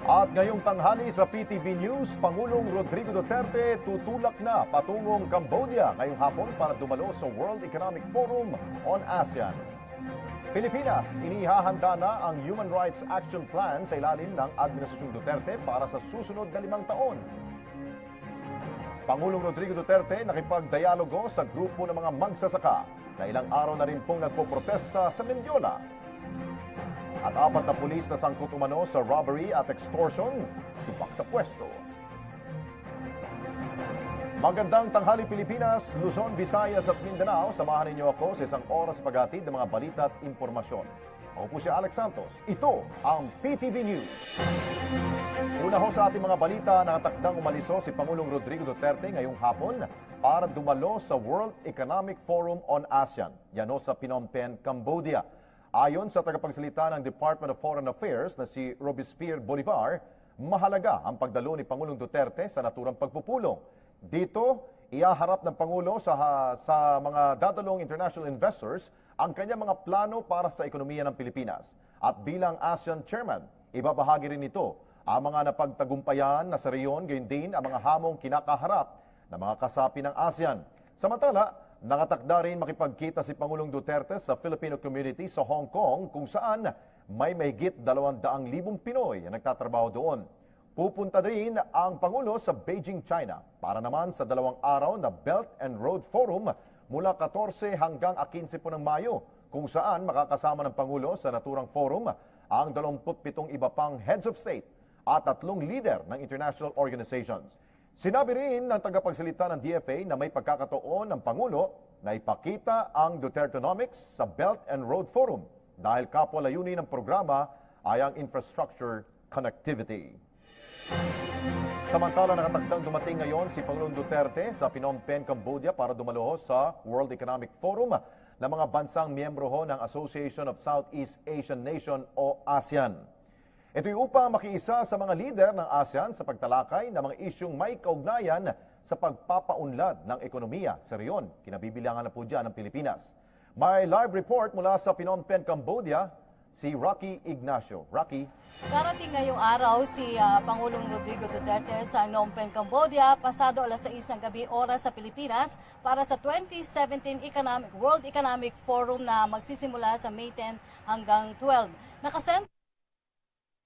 At ngayong tanghali sa PTV News, Pangulong Rodrigo Duterte tutulak na patungong Cambodia ngayong hapon para dumalo sa World Economic Forum on ASEAN. Pilipinas, inihahanda na ang Human Rights Action Plan sa ilalim ng Administrasyong Duterte para sa susunod na 5 taon. Pangulong Rodrigo Duterte nakipagdialogo sa grupo ng mga magsasaka na ilang araw na rin pong nagpoprotesta sa Mendiola. At 4 na pulis na sangkot umano sa robbery at extortion, sipak sa pwesto. Magandang tanghali Pilipinas, Luzon, Visayas at Mindanao. Samahan ninyo ako sa isang oras paghatid ng mga balita at impormasyon. Ako po si Alex Santos. Ito ang PTV News. Una ho sa ating mga balita, nakatakdang umaliso si Pangulong Rodrigo Duterte ngayong hapon para dumalo sa World Economic Forum on ASEAN. Yan ho sa Phnom Penh, Cambodia. Ayon sa tagapagsalita ng Department of Foreign Affairs na si Robespierre Bolivar, mahalaga ang pagdalo ni Pangulong Duterte sa naturang pagpupulong. Dito, ihaharap ng Pangulo sa mga dadalong international investors ang kanyang mga plano para sa ekonomiya ng Pilipinas. At bilang ASEAN Chairman, ibabahagi rin ito ang mga napagtagumpayan na sa reyon, gayon din ang mga hamong kinakaharap ng mga kasapi ng ASEAN. Samantala, nakatakda rin makipagkita si Pangulong Duterte sa Filipino community sa Hong Kong kung saan may mahigit 200,000 Pinoy na nagtatrabaho doon. Pupunta rin ang Pangulo sa Beijing, China para naman sa 2 araw na Belt and Road Forum mula 14 hanggang 15 po ng Mayo kung saan makakasama ng Pangulo sa naturang forum ang 27 iba pang heads of state at 3 leader ng international organizations. Sinabi rin ng tagapagsalita ng DFA na may pagkakataon ng Pangulo na ipakita ang Dutertenomics sa Belt and Road Forum dahil kapwa layunin ng programa ay ang infrastructure connectivity. Samantala, nakatakdang dumating ngayon si Pangulong Duterte sa Phnom Penh, Cambodia para dumalo sa World Economic Forum ng mga bansang miyembro ho ng Association of Southeast Asian Nation o ASEAN. Ito'y upang makiisa sa mga lider ng ASEAN sa pagtalakay ng mga isyung may kaugnayan sa pagpapaunlad ng ekonomiya sa reyon. Kinabibilangan na po dyan ng Pilipinas. May live report mula sa Phnom Penh, Cambodia, si Rocky Ignacio. Rocky. Darating ngayong araw si Pangulong Rodrigo Duterte sa Phnom Penh, Cambodia, pasado alas 6 ng gabi oras sa Pilipinas para sa 2017 World Economic Forum na magsisimula sa May 10 hanggang 12. Nakasentro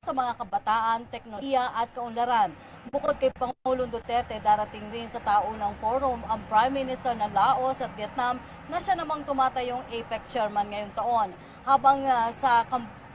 sa mga kabataan, teknolohiya at kaunlaran. Bukod kay Pangulong Duterte, darating rin sa taunang forum ang Prime Minister ng Laos at Vietnam na siya namang tumatayong APEC chairman ngayong taon. Habang sa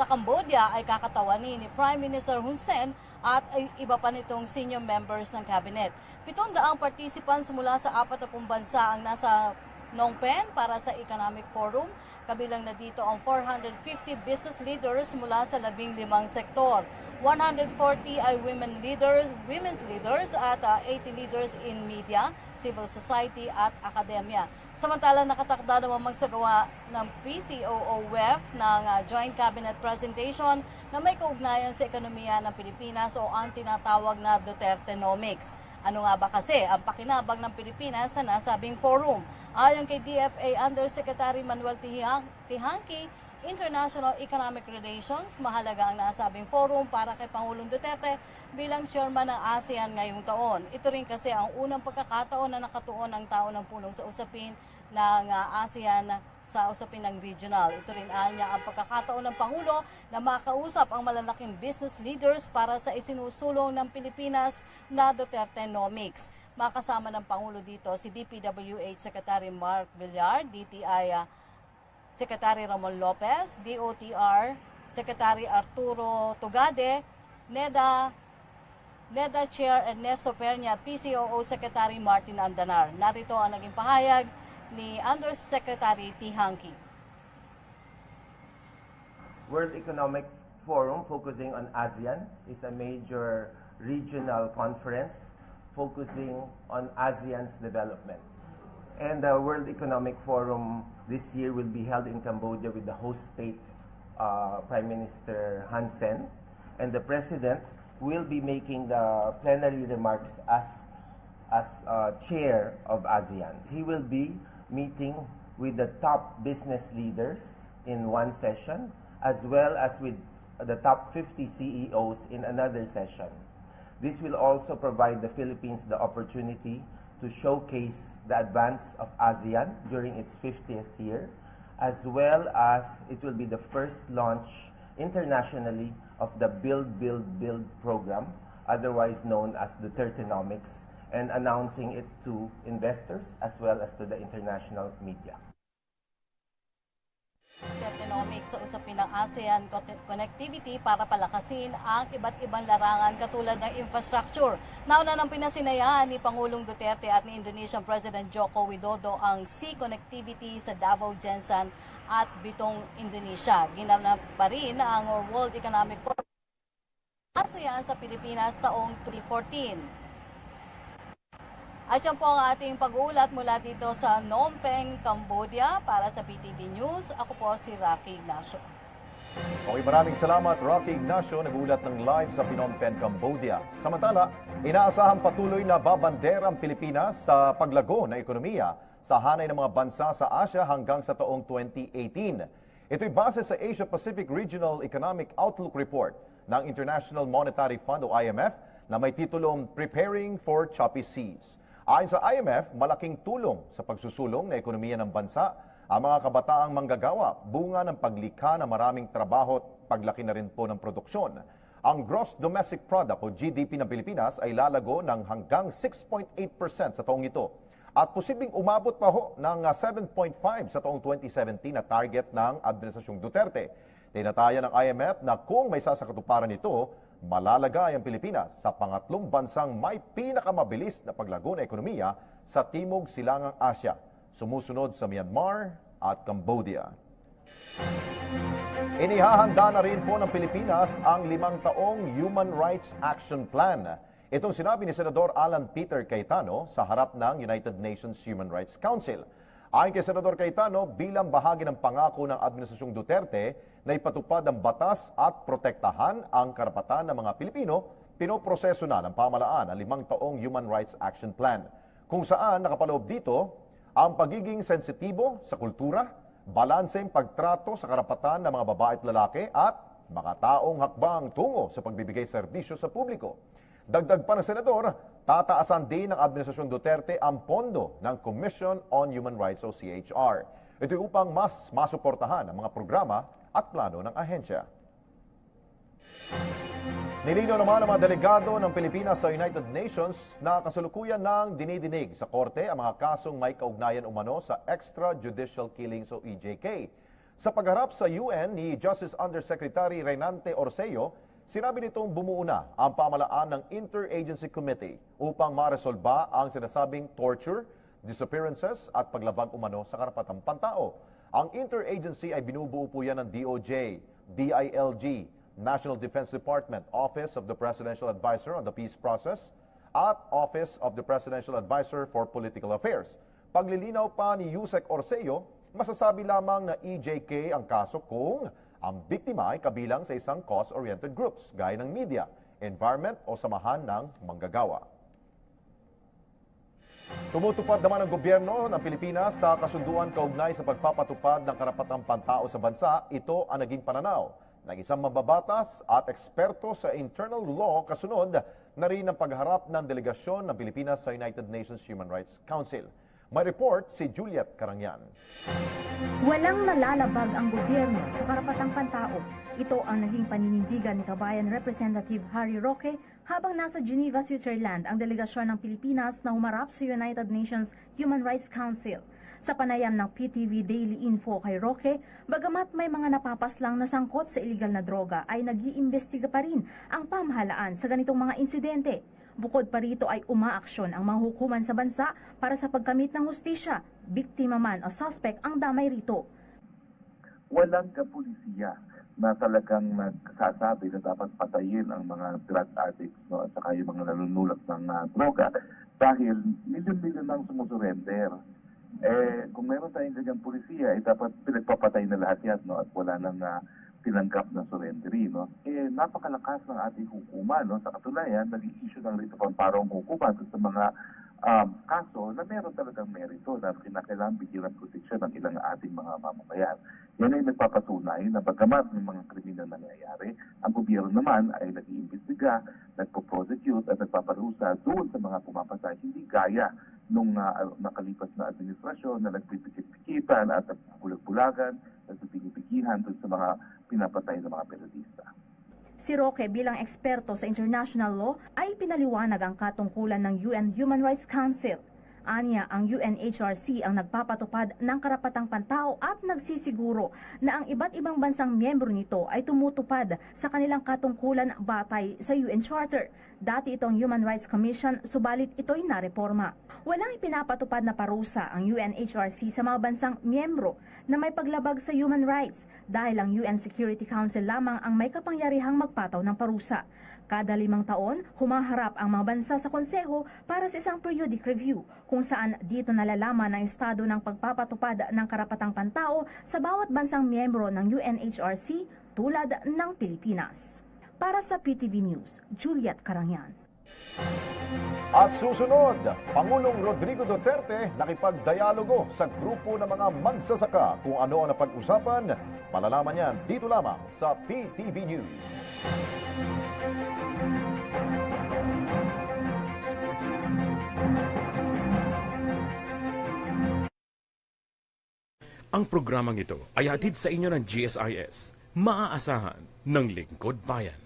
Cambodia ay kakatawanin ni Prime Minister Hun Sen at iba pa nitong senior members ng cabinet. 700 participants mula sa 40 bansa ang nasa Phnom Penh para sa Economic Forum. Kabilang na dito ang 450 business leaders mula sa 15 sektor. 140 ay women's leaders at 80 leaders in media, civil society at akademya. Samantala, nakatakda naman magsagawa ng PCOO-WEF ng Joint Cabinet Presentation na may kaugnayan sa ekonomiya ng Pilipinas o ang tinatawag na Dutertenomics. Ano nga ba kasi ang pakinabang ng Pilipinas sa nasabing forum? Ayon kay DFA Undersecretary Manuel Tihanki, International Economic Relations, mahalaga ang nasabing forum para kay Pangulong Duterte bilang chairman ng ASEAN ngayong taon. Ito rin kasi ang unang pagkakataon na nakatuon ang tao ng pulong sa usapin ng ASEAN sa usapin ng regional. Ito rin anya ang pagkakataon ng Pangulo na makausap ang malalaking business leaders para sa isinusulong ng Pilipinas na Dutertenomics. Makasama ng Pangulo dito si DPWH Secretary Mark Villar, DTI Secretary Ramon Lopez, DOTR Secretary Arturo Tugade, NEDA Chair Ernesto Pernia at PCOO Secretary Martin Andanar. Narito ang naging pahayag ni Undersecretary Tihanki. World Economic Forum focusing on ASEAN is a major regional conference focusing on ASEAN's development. And the World Economic Forum this year will be held in Cambodia with the host state, Prime Minister Hun Sen, and the President will be making the plenary remarks as chair of ASEAN. He will be meeting with the top business leaders in one session, as well as with the top 50 CEOs in another session. This will also provide the Philippines the opportunity to showcase the advance of ASEAN during its 50th year, as well as it will be the first launch internationally of the Build, Build, Build program, otherwise known as the Dutertenomics, and announcing it to investors as well as to the international media. Dutertenomics sa usapin ng ASEAN connectivity para palakasin ang iba't ibang larangan katulad ng infrastructure. Nauna nang pinasinayaan ni Pangulong Duterte at ni Indonesian President Joko Widodo ang sea connectivity sa Davao Jensan at Bitong, Indonesia. Ginanap pa rin ang World Economic Forum ASEAN sa Pilipinas taong 2014. At yan po ang ating pag-uulat mula dito sa Phnom Penh, Cambodia. Para sa PTV News, ako po si Rocky Ignacio. Okay, maraming salamat Rocky Ignacio, nag-uulat ng live sa Phnom Penh, Cambodia. Samantala, inaasahang patuloy na babandera ang Pilipinas sa paglago ng ekonomiya sa hanay ng mga bansa sa Asia hanggang sa taong 2018. Ito'y base sa Asia Pacific Regional Economic Outlook Report ng International Monetary Fund o IMF na may titulong Preparing for Choppy Seas. Ayon sa IMF, malaking tulong sa pagsusulong na ekonomiya ng bansa ang mga kabataang manggagawa, bunga ng paglikha ng maraming trabaho at paglaki na rin po ng produksyon. Ang Gross Domestic Product o GDP ng Pilipinas ay lalago ng hanggang 6.8% sa taong ito at posibleng umabot pa ho ng 7.5% sa taong 2017 na target ng Administrasyong Duterte. Tinataya ng IMF na kung may sasakatuparan ito, malalagay ang Pilipinas sa pangatlong bansang may pinakamabilis na paglago na ekonomiya sa Timog Silangang Asya, sumusunod sa Myanmar at Cambodia. Inihahanda na rin po ng Pilipinas ang 5 taong Human Rights Action Plan. Itong sinabi ni Senador Alan Peter Cayetano sa harap ng United Nations Human Rights Council. Ayon kay Senador Cayetano, bilang bahagi ng pangako ng Administrasyong Duterte na ipatupad ang batas at protektahan ang karapatan ng mga Pilipino, pinoproseso na ng pamahalaan ang 5 taong Human Rights Action Plan, kung saan nakapaloob dito ang pagiging sensitibo sa kultura, balanseng pagtrato sa karapatan ng mga babae at lalaki at makataong hakbang tungo sa pagbibigay serbisyo sa publiko. Dagdag pa ng Senador, tataasan din ng Administrasyong Duterte ang pondo ng Commission on Human Rights o CHR. Ito upang mas masuportahan ang mga programa at plano ng ahensya. Nilinaw naman ang mga delegado ng Pilipinas sa United Nations na kasalukuyan ng dinidinig sa korte ang mga kasong may kaugnayan umano sa extrajudicial killings o EJK. Sa pagharap sa UN ni Justice Undersecretary Reynante Orceo, sinabi nitong bumuo na ang pamahalaan ng Interagency Committee upang maresolba ang sinasabing torture, disappearances at paglabag umano sa karapatang pantao. Ang interagency ay binubuo po yan ng DOJ, DILG, National Defense Department, Office of the Presidential Advisor on the Peace Process, at Office of the Presidential Advisor for Political Affairs. Paglilinaw pa ni Yusek Orceo, masasabi lamang na EJK ang kaso kung ang biktima ay kabilang sa isang cause-oriented groups gaya ng media, environment o samahan ng manggagawa. Tumutupad naman ang gobyerno ng Pilipinas sa kasunduan kaugnay sa pagpapatupad ng karapatang pantao sa bansa. Ito ang naging pananaw ng isang mababatas at eksperto sa internal law kasunod na rin ang pagharap ng delegasyon ng Pilipinas sa United Nations Human Rights Council. May report si Juliet Carangyan. Walang nalalabag ang gobyerno sa karapatang pantao. Ito ang naging paninindigan ni Kabayan Representative Harry Roque habang nasa Geneva, Switzerland ang delegasyon ng Pilipinas na humarap sa United Nations Human Rights Council. Sa panayam ng PTV Daily Info kay Roque, bagamat may mga napapaslang na sangkot sa iligal na droga ay nag-iimbestiga pa rin ang pamahalaan sa ganitong mga insidente. Bukod pa rito ay umaaksyon ang mga hukuman sa bansa para sa pagkamit ng hustisya. Biktima man o suspect ang damay rito. Walang kapulisiya na talagang nagsasabi na dapat patayin ang mga drug addicts, no, at saka yung mga nanunulak ng droga dahil milyon-milyon ang sumusurrender. Kung meron tayong ganyang pulisiya, dapat pinagpapatay na lahat yan, no, at wala nang tinanggap na surrendery, no? Napakalakas ng ating hukuman, no? Sa katunayan, nag-i-issue ng writ of amparong hukuman sa mga kaso na meron talagang merito na kinakailangan bigyan ng proteksyon ng ilang ating mga mamamayan. Yan ay nagpapatunay na bagamat may mga kriminal na nangyayari, ang gobyerno naman ay nag-iimbestiga, nagpo-prosecute at nagpaparusa doon sa mga pumapatay. Hindi gaya nung nakalipas na administrasyon na nagpipikit-pikitan at nagbulag-bulagan, nagpipigihan doon sa mga pinapatay ng mga periodista. Si Roque bilang eksperto sa international law ay pinaliwanag ang katungkulan ng UN Human Rights Council. Anya, ang UNHRC ang nagpapatupad ng karapatang pantao at nagsisiguro na ang iba't ibang bansang miyembro nito ay tumutupad sa kanilang katungkulan batay sa UN Charter. Dati itong Human Rights Commission, subalit ito'y nareforma. Walang ipinapatupad na parusa ang UNHRC sa mga bansang miyembro na may paglabag sa human rights dahil ang UN Security Council lamang ang may kapangyarihang magpataw ng parusa. Kada 5 taon, humaharap ang mga bansa sa konseho para sa isang periodic review kung saan dito nalalaman ang estado ng pagpapatupad ng karapatang pantao sa bawat bansang miyembro ng UNHRC tulad ng Pilipinas. Para sa PTV News, Juliet Carangyan. At susunod, Pangulong Rodrigo Duterte nakipagdialogo sa grupo ng mga magsasaka. Kung ano ang napag-usapan, malalaman yan dito lamang sa PTV News. Ang programang ito ay hatid sa inyo ng GSIS, maaasahan ng Lingkod Bayan.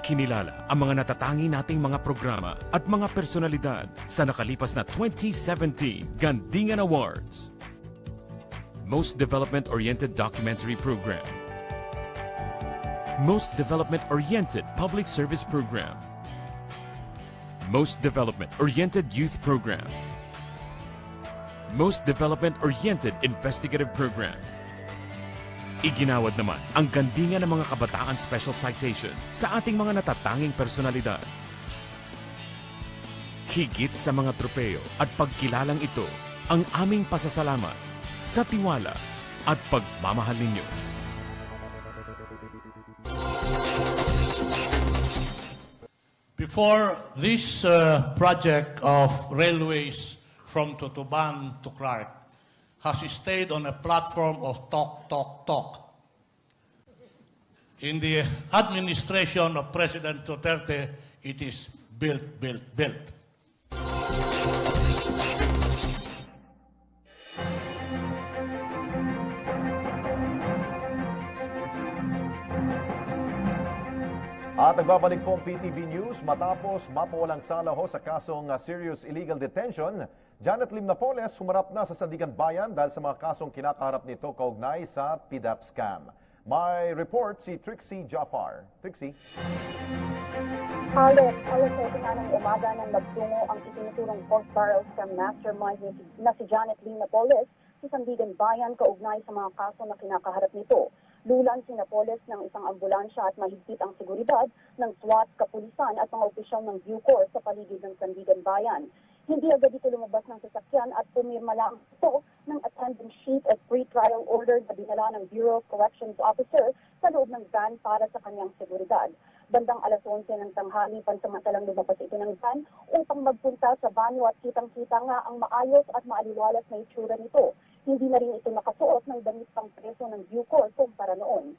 Kinilala ang mga natatangi nating mga programa at mga personalidad sa nakalipas na 2017 Gandingan Awards. Most Development-Oriented Documentary Program, Most Development-Oriented Public Service Program, Most Development-Oriented Youth Program, Most Development-Oriented Investigative Program. Iginawad naman ang gandingan ng mga kabataan special citation sa ating mga natatanging personalidad. Higit sa mga tropeo at pagkilalang ito, ang aming pasasalamat sa tiwala at pagmamahal ninyo. Before this project of railways from Tutuban to Clark has stayed on a platform of talk, talk, talk. In the administration of President Duterte, it is build, build, build. At nagbabalik po ang PTV News matapos mapawalang sala ho sa kasong serious illegal detention. Janet Lim Napoles humarap na sa Sandigan Bayan dahil sa mga kasong kinakaharap nito kaugnay sa PDAP scam. May report si Trixie Jafar. Trixie. Alas 7 ng umaga nang nagtungo ang itinuturong pork barrel scam mastermind na si Janet Lim Napoles sa Sandigan Bayan kaugnay sa mga kaso na kinakaharap nito. Lulan si Napoles ng isang ambulansya at mahigpit ang seguridad ng SWAT, kapulisan at mga opisyal ng Bucor sa paligid ng Sandigan Bayan. Hindi agad ito lumabas ng sasakyan at pumirma lang ito ng attendance sheet at pre-trial order na dinala ng Bureau of Corrections Officer sa loob ng van para sa kanyang seguridad. Bandang alas 11 ng tanghali, pansamantalang lumabas ito ng van upang magpunta sa banyo at kitang-kita nga ang maayos at maaliwalas na itsura nito. Hindi na rin ito nakasuot ng damit pang preso ng Bucor kumpara noon.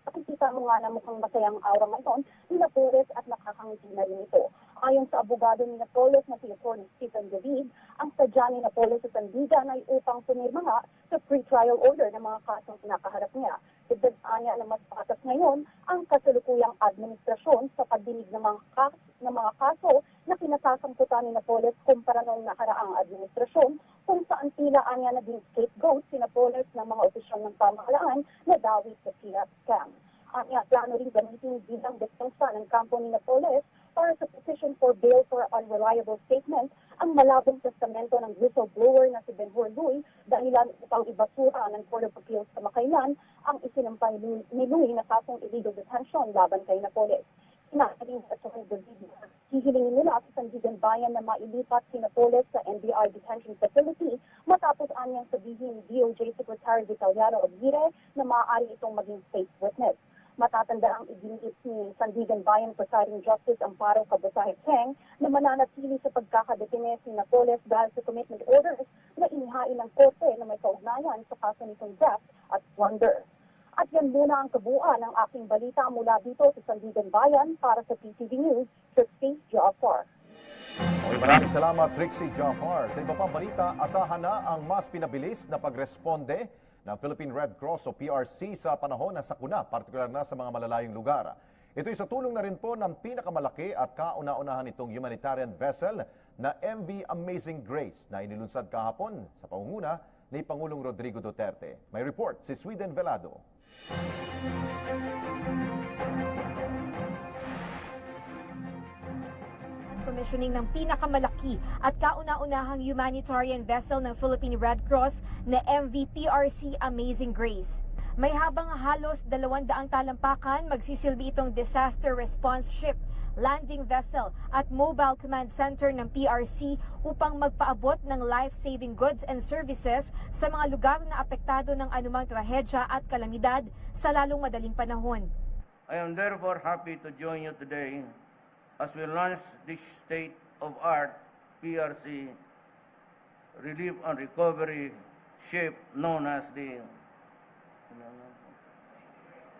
Nakikita mo nga na mukhang masayang aura ngayon ni Napoles at nakakangiti na rin ito. Ayon sa abogado ni Napoles na si Atty. Stephen David, ang sadya ni Napoles sa Sandigan ay upang pumirma nga sa pre-trial order ng mga kasong kinakaharap niya. Dagdag niya na mas patas ngayon ang kasalukuyang administrasyon sa pagdinig ng mga kaso na kinasasangkutan ni Napoles kumpara noong nakaraang administrasyon kung saan tila anya naging scapegoat si Napoles ng mga opisyal ng pamahalaan na dawit sa PF scam. Anya, plano rin gamitin bilang depensa ng kampo ni Napoles para sa petition for bail for unreliable statement ang malabong testamento ng whistleblower na si Ben-Hur Luy dahilan upang ibasura ng Court of Appeals sa Makailan ang isinampay ni Luy na kasong illegal detention laban kay Napoles. Sinasabing sa David, hihilingin nila sa Sandigan Bayan na mailipat si Napoles sa NBI Detention Facility matapos anyang sabihin ni DOJ Secretary Vitaliano Aguirre na maaari itong maging safe witness. Matatanda ang iginiit ni Sandigan Bayan Presiding Justice Amparo Cabosahe-Cheng na mananatili sa pagkakadetine si Napoles dahil sa commitment orders na inihain ng korte na may kaugnayan sa kaso nitong theft at plunder. At yan muna ang kabuuan ng aking balita mula dito sa Sandigan Bayan para sa PTV News, Trixie Jafar. Okay, maraming salamat, Trixie Jafar. Sa iba pang balita, asahan na ang mas pinabilis na pagresponde ng Philippine Red Cross o PRC sa panahon ng sakuna, partikular na sa mga malalayong lugar. Ito'y sa tulong na rin po ng pinakamalaki at kauna-unahan nitong humanitarian vessel na MV Amazing Grace na inilunsad kahapon sa pangunguna ni Pangulong Rodrigo Duterte. May report si Sweden Velado. Commissioning ng pinakamalaki at kauna-unahang humanitarian vessel ng Philippine Red Cross na MV PRC Amazing Grace. May habang halos 200 talampakan, magsisilbi itong disaster response ship, landing vessel at mobile command center ng PRC upang magpaabot ng life-saving goods and services sa mga lugar na apektado ng anumang trahedya at kalamidad sa lalong madaling panahon. I am therefore happy to join you today as we launch this state-of-art PRC relief and recovery ship known as the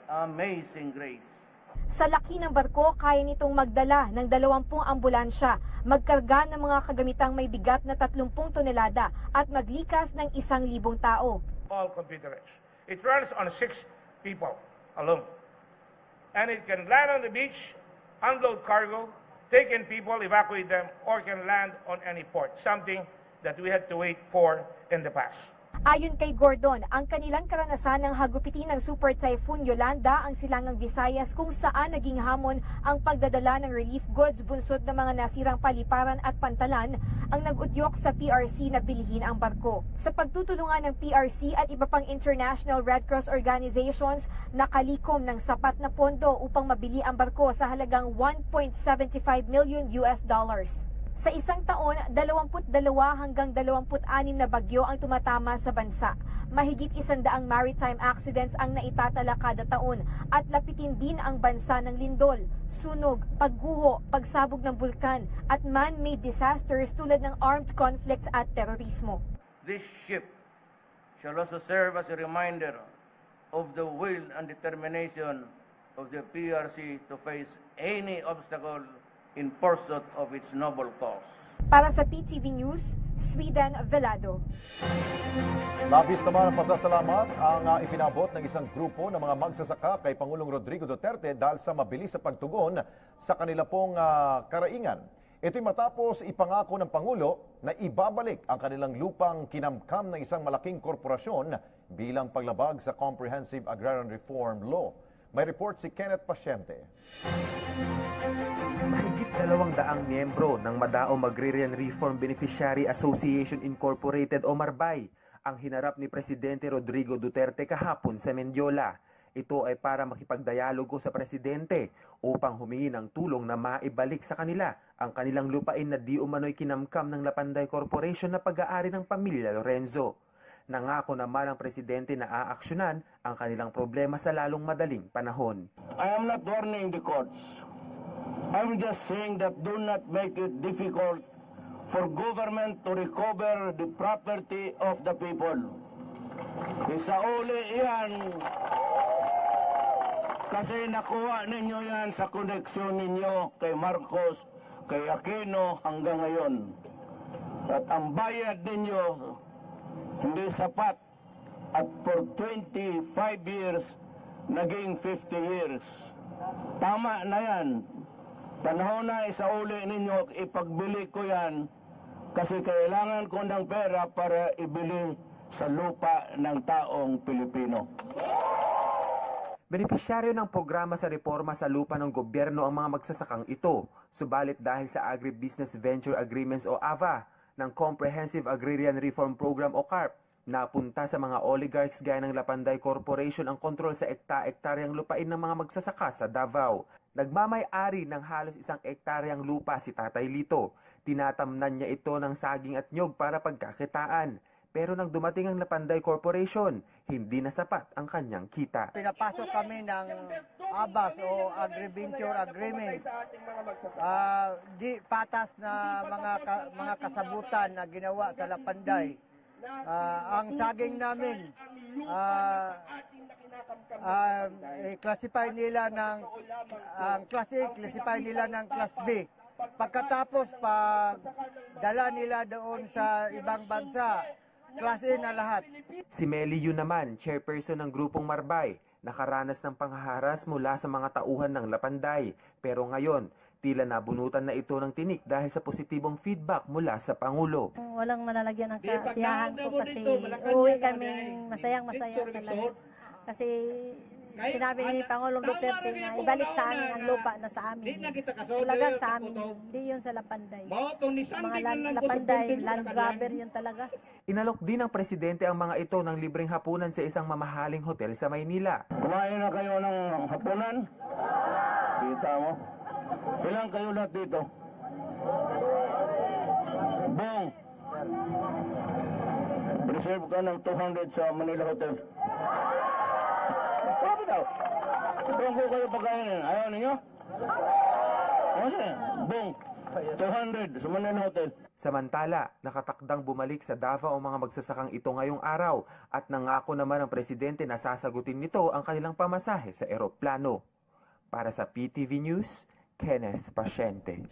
Amazing Grace. Sa laki ng barko, kaya nitong magdala ng 20 ambulansya, magkarga ng mga kagamitang may bigat na 30 tonelada at maglikas ng 1,000 tao. All computerized. It runs on 6 people alone. And it can land on the beach, unload cargo, take in people, evacuate them, or can land on any port, something that we had to wait for in the past. Ayon kay Gordon, ang kanilang karanasan ng hagupitin ng Super Typhoon Yolanda ang silangang Visayas kung saan naging hamon ang pagdadala ng relief goods bunsod ng mga nasirang paliparan at pantalan ang nag-udyok sa PRC na bilhin ang barko. Sa pagtutulungan ng PRC at iba pang international Red Cross organizations, nakalikom ng sapat na pondo upang mabili ang barko sa halagang $1.75 million. Sa isang taon, 22 hanggang 26 na bagyo ang tumatama sa bansa. Mahigit 100 maritime accidents ang naitatala kada taon at lapitin din ang bansa ng lindol, sunog, pagguho, pagsabog ng bulkan at man-made disasters tulad ng armed conflicts at terorismo. This ship shall also serve as a reminder of the will and determination of the PRC to face any obstacle in pursuit of its noble cause. Para sa PTV News, Sweden Velado. Labis naman ang pasasalamat ang ipinabot ng isang grupo ng mga magsasaka kay Pangulong Rodrigo Duterte dahil sa mabilis sa pagtugon sa kanila pong karaingan. Ito'y matapos ipangako ng Pangulo na ibabalik ang kanilang lupang kinamkam ng isang malaking korporasyon bilang paglabag sa Comprehensive Agrarian Reform Law. May report si Kenneth Pasyente. Mahigit 200 miyembro ng Madaong Agrarian Reform Beneficiary Association Incorporated o MARBAY ang hinarap ni Presidente Rodrigo Duterte kahapon sa Mendiola. Ito ay para makipagdialogo sa Presidente upang humingi ng tulong na maibalik sa kanila ang kanilang lupain na di umano'y kinamkam ng Lapanday Corporation na pag-aari ng pamilya Lorenzo. Nangako naman ang Presidente na aaksyonan ang kanilang problema sa lalong madaling panahon. I am not warning the courts. I'm just saying that do not make it difficult for government to recover the property of the people. Isauli yan kasi nakuha ninyo yan sa koneksyon ninyo kay Marcos, kay Aquino hanggang ngayon. At ang bayad ninyo hindi sapat at for 25 years naging 50 years. Tama na yan. Panahon na isauli ninyo, ipagbili ko yan kasi kailangan ko ng pera para ibili sa lupa ng taong Pilipino. Benepisyaryo ng programa sa reforma sa lupa ng gobyerno ang mga magsasakang ito. Subalit dahil sa Agribusiness Venture Agreements o AVA ng Comprehensive Agrarian Reform Program o CARP, napunta sa mga oligarchs gaya ng Lapanday Corporation ang kontrol sa ekta-ektaryang lupain ng mga magsasaka sa Davao. Nagmamay-ari ng halos 1 ektaryang lupa si Tatay Lito. Tinatamnan niya ito ng saging at nyog para pagkakitaan. Pero nang dumating ang Lapanday Corporation, hindi na sapat ang kanyang kita. Pinapasok kami ng ABAS o Agriventure Agreement. Di patas na mga kasabutan na ginawa sa Lapanday. Ang saging namin, classify nila ng Class A, classify nila ng Class B. Pagkatapos, pag dala nila doon sa ibang bansa, Class A na lahat. Si Meli Yu naman, chairperson ng grupong Marbay, nakaranas ng panghaharas mula sa mga tauhan ng Lapanday. Pero ngayon, tila nabunutan na ito ng tinik dahil sa positibong feedback mula sa Pangulo. Walang malalagyan ng kasiyahan ko kasi uwi kaming masayang-masaya talaga. Kasi sinabi ni Pangulong Duterte na ibalik sa amin ang lupa na sa amin. Talagang sa amin, hindi yun sa Lapanday. Mga Lapanday, land grabber yun talaga. Inalok din ng presidente ang mga ito ng libreng hapunan sa isang mamahaling hotel sa Maynila. Kumain na kayo ng hapunan? Kita mo? Ilan kayo lahat dito? Bong! Reserve ka ng 200 sa Manila Hotel. Paano daw? Bong ko kayo pagkainin. Ayaw ninyo? Bong! 200 sa Manila Hotel. Samantala, nakatakdang bumalik sa Davao ang mga magsasakang ito ngayong araw at nangako naman ang presidente na sasagutin nito ang kanilang pamasahe sa eroplano. Para sa PTV News, Kenneth Pasyente.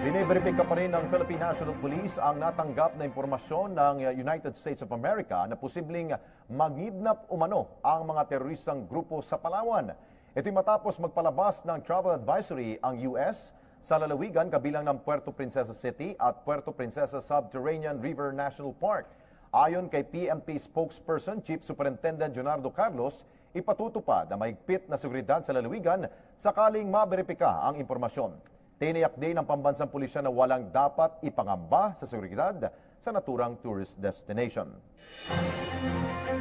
Biniberipika pa rin ng Philippine National Police ang natanggap na impormasyon ng United States of America na posibleng mangidnap umano ang mga teroristang grupo sa Palawan. Ito'y matapos magpalabas ng travel advisory ang US sa lalawigan kabilang ng Puerto Princesa City at Puerto Princesa Subterranean River National Park. Ayon kay PNP spokesperson Chief Superintendent Leonardo Carlos, ipatutupad ang mahigpit na seguridad sa lalawigan sakaling maberipika ang impormasyon. Tiniyak din ng pambansang pulisya na walang dapat ipangamba sa seguridad sa naturang tourist destination.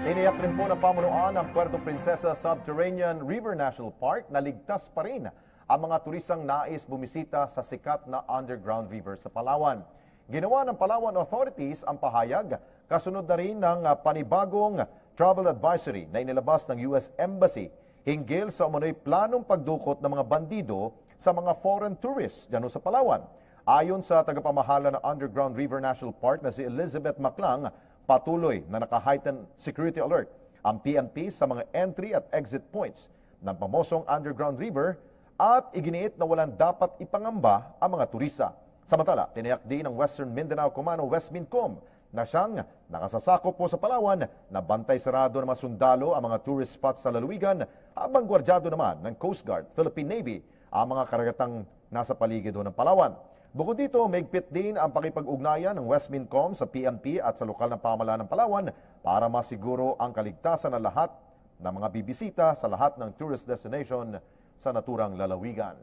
Tiniyak rin po ng pamunuan ng Puerto Princesa Subterranean River National Park na ligtas pa rin ang mga turistang nais bumisita sa sikat na underground river sa Palawan. Ginawa ng Palawan authorities ang pahayag kasunod na rin ng panibagong travel advisory na inilabas ng US Embassy hinggil sa umano'y planong pagdukot ng mga bandido sa mga foreign tourists dyan sa Palawan. Ayon sa tagapamahala ng Underground River National Park na si Elizabeth Maclang, patuloy na naka-heightened security alert ang PNP sa mga entry at exit points ng pamosong underground river at iginiit na walang dapat ipangamba ang mga turista. Samantala, tiniyak din ng Western Mindanao Command o Westmincom na siyang nakasasakop po sa Palawan na bantay sarado ng mga sundalo ang mga tourist spots sa lalawigan habang gwardyado naman ng Coast Guard, Philippine Navy ang mga karagatang nasa paligid ng Palawan. Bukod dito, maigpit din ang pakipag-ugnayan ng Westmincom sa PNP at sa lokal na pamahalaan ng Palawan para masiguro ang kaligtasan ng lahat ng mga bibisita sa lahat ng tourist destination sa naturang lalawigan.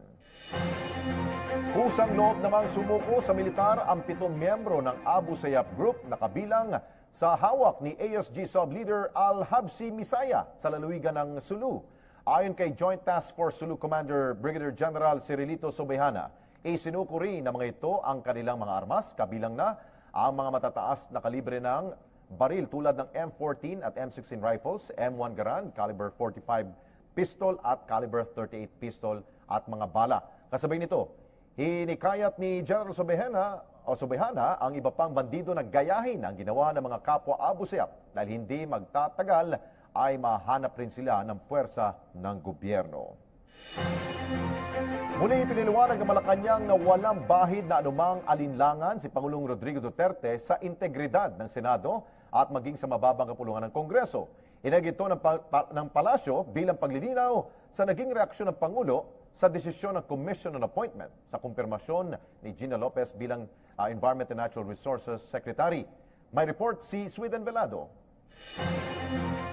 Kusang loob namang sumuko sa militar ang 7 miyembro ng Abu Sayyaf Group na kabilang sa hawak ni ASG Sub-Leader Al-Habsi Misaya sa lalawigan ng Sulu. Ayon kay Joint Task Force Sulu Commander Brigadier General Cirilito Sobejana, isinuko rin ng mga ito ang kanilang mga armas, kabilang na ang mga matataas na kalibre ng baril tulad ng M14 at M16 rifles, M1 Garand, caliber 45 pistol at caliber 38 pistol at mga bala. Kasabay nito, hinikayat ni General o subihana ang iba pang bandido na gayahin ang ginawa ng mga kapwa Abu Sayyaf dahil hindi magtatagal ay mahanap rin sila ng puwersa ng gobyerno. Muli piniliwanag ng Malacanang na walang bahid na anumang alinlangan si Pangulong Rodrigo Duterte sa integridad ng Senado at maging sa mababang kapulungan ng Kongreso. Inagit ito ng palasyo bilang paglilinaw sa naging reaksyon ng Pangulo sa desisyon ng Commission on Appointment sa kumpirmasyon ni Gina Lopez bilang Environment and Natural Resources Secretary. May report si Sweden Velado.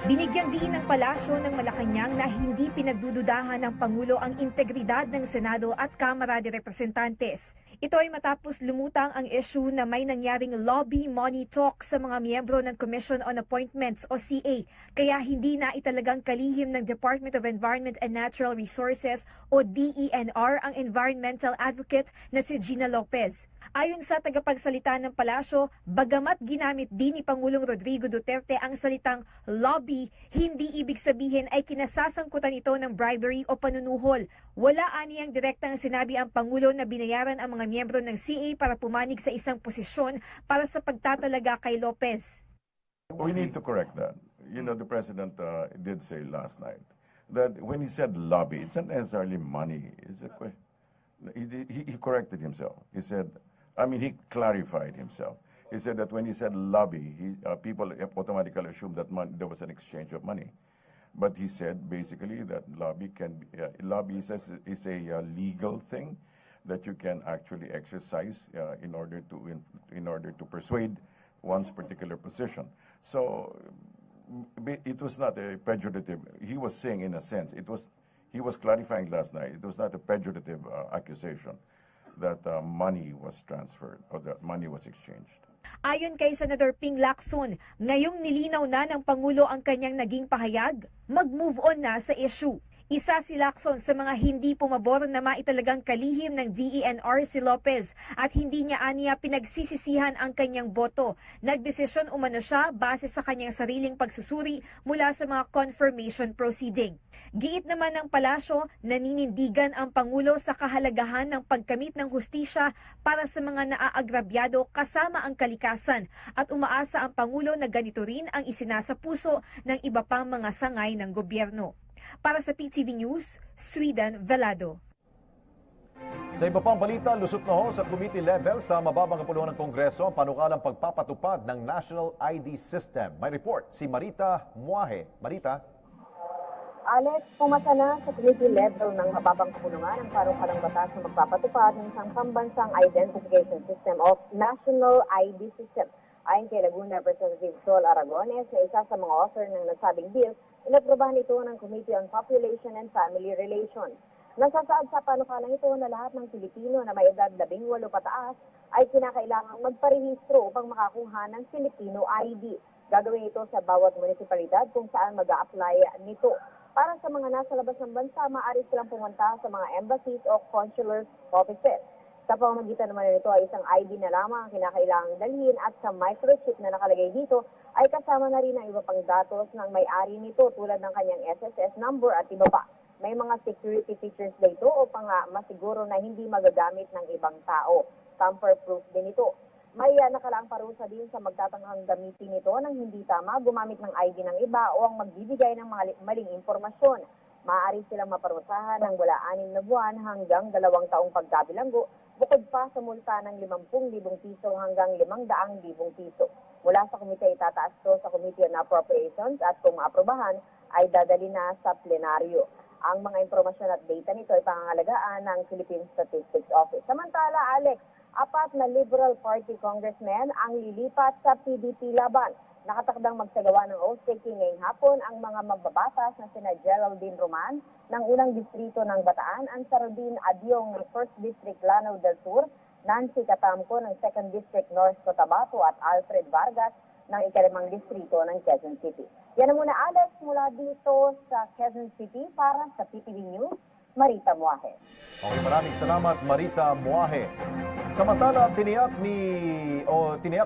Binigyang diin ng palasyo ng Malacanang na hindi pinagdududahan ng Pangulo ang integridad ng Senado at Kamara de Representantes. Ito ay matapos lumutang ang issue na may nangyaring lobby money talk sa mga miyembro ng Commission on Appointments o CA, kaya hindi na italagang kalihim ng Department of Environment and Natural Resources o DENR ang environmental advocate na si Gina Lopez. Ayon sa tagapagsalita ng palasyo, bagamat ginamit din ni Pangulong Rodrigo Duterte ang salitang lobby, hindi ibig sabihin ay kinasasangkutan ito ng bribery o panunuhol. Wala aniyang direktang sinabi ang Pangulo na binayaran ang mga miyembro ng CA para pumanig sa isang posisyon para sa pagtatalaga kay Lopez. We need to correct that. You know, the President did say last night that when he said lobby, it's not necessarily money. It's a he corrected himself. He said, he clarified himself. He said that when he said lobby, people automatically assumed that there was an exchange of money. But he said basically that lobby is a legal thing that you can actually exercise in order to persuade one's particular position. So it was not a pejorative. He was saying, in a sense, he was clarifying last night. It was not a pejorative accusation that money was transferred or that money was exchanged. Ayon kay Senator Ping Lacson, ngayong nilinaw na ng Pangulo ang kanyang naging pahayag, mag-move on na sa issue. Isa si Lacson sa mga hindi pumabor na maitalagang kalihim ng DENR si Lopez at hindi niya aniya pinagsisisihan ang kanyang boto. Nagdesisyon umano siya base sa kanyang sariling pagsusuri mula sa mga confirmation proceeding. Giit naman ng palasyo, naninindigan ang Pangulo sa kahalagahan ng pagkamit ng hustisya para sa mga naaagrabyado kasama ang kalikasan at umaasa ang Pangulo na ganito rin ang isinasa puso ng iba pang mga sangay ng gobyerno. Para sa PTV News, Sweden Velado. Sa iba pang balita, lusot na ho sa committee level sa mababang kapulungan ng Kongreso ang panukalang pagpapatupad ng National ID System. May report si Marita Muahe. Marita? Alex, pumasa na sa committee level ng mababang kapulungan ang panukalang batas na magpapatupad ng isang pambansang identification system of National ID System. Ayon kay Laguna Representative Sol Aragones na isa sa mga author ng nasabing bill, inaprobahan ito ng Committee on Population and Family Relations. Nasasaad sa panukalang ito na lahat ng Pilipino na may edad 18 pataas ay kinakailangang magparehistro upang makakuha ng Filipino ID. Gagawin ito sa bawat munisipalidad kung saan mag-a-apply nito. Para sa mga nasa labas ng bansa, maaari silang pumunta sa mga embassies o consular offices. Sa pamamagitan naman nito ay isang ID na lamang ang kinakailangang dalhin at sa microchip na nakalagay dito ay kasama na rin ang iba pang datos ng may-ari nito tulad ng kanyang SSS number at iba pa. May mga security features na ito upang masiguro na hindi magagamit ng ibang tao. Tamper-proof din ito. May nakalaang parusa din sa magtatanghang gamitin ito ng hindi tama, gumamit ng ID ng iba o ang magbibigay ng mga maling impormasyon. Maaari silang maparusahan ng mula 6 na buwan hanggang 2 taong pagkabilanggo, bukod pa sa multa ng 50,000 piso hanggang 500,000 piso. Mula sa komite itataas ito sa Committee on Appropriations at kung maaprobahan ay dadali na sa plenaryo. Ang mga impormasyon at data nito ay pangangalagaan ng Philippine Statistics Office. Samantala, Alex, 4 na Liberal Party congressmen ang lilipat sa PDP laban. Nakatakdang magsagawa ng oath-taking ngayong hapon ang mga mababatas na sina Geraldine Roman ng unang distrito ng Bataan, Ansarudin Adyong ng 1st District Lanao del Sur, Nancy Catamco ng 2nd District North Cotabato at Alfred Vargas ng 5th Distrito ng Quezon City. Yan na muna, Alex, mula dito sa Quezon City para sa PTV News, Marita Muahe. Okay, maraming salamat, Marita Muahe. Samantala, tiniyak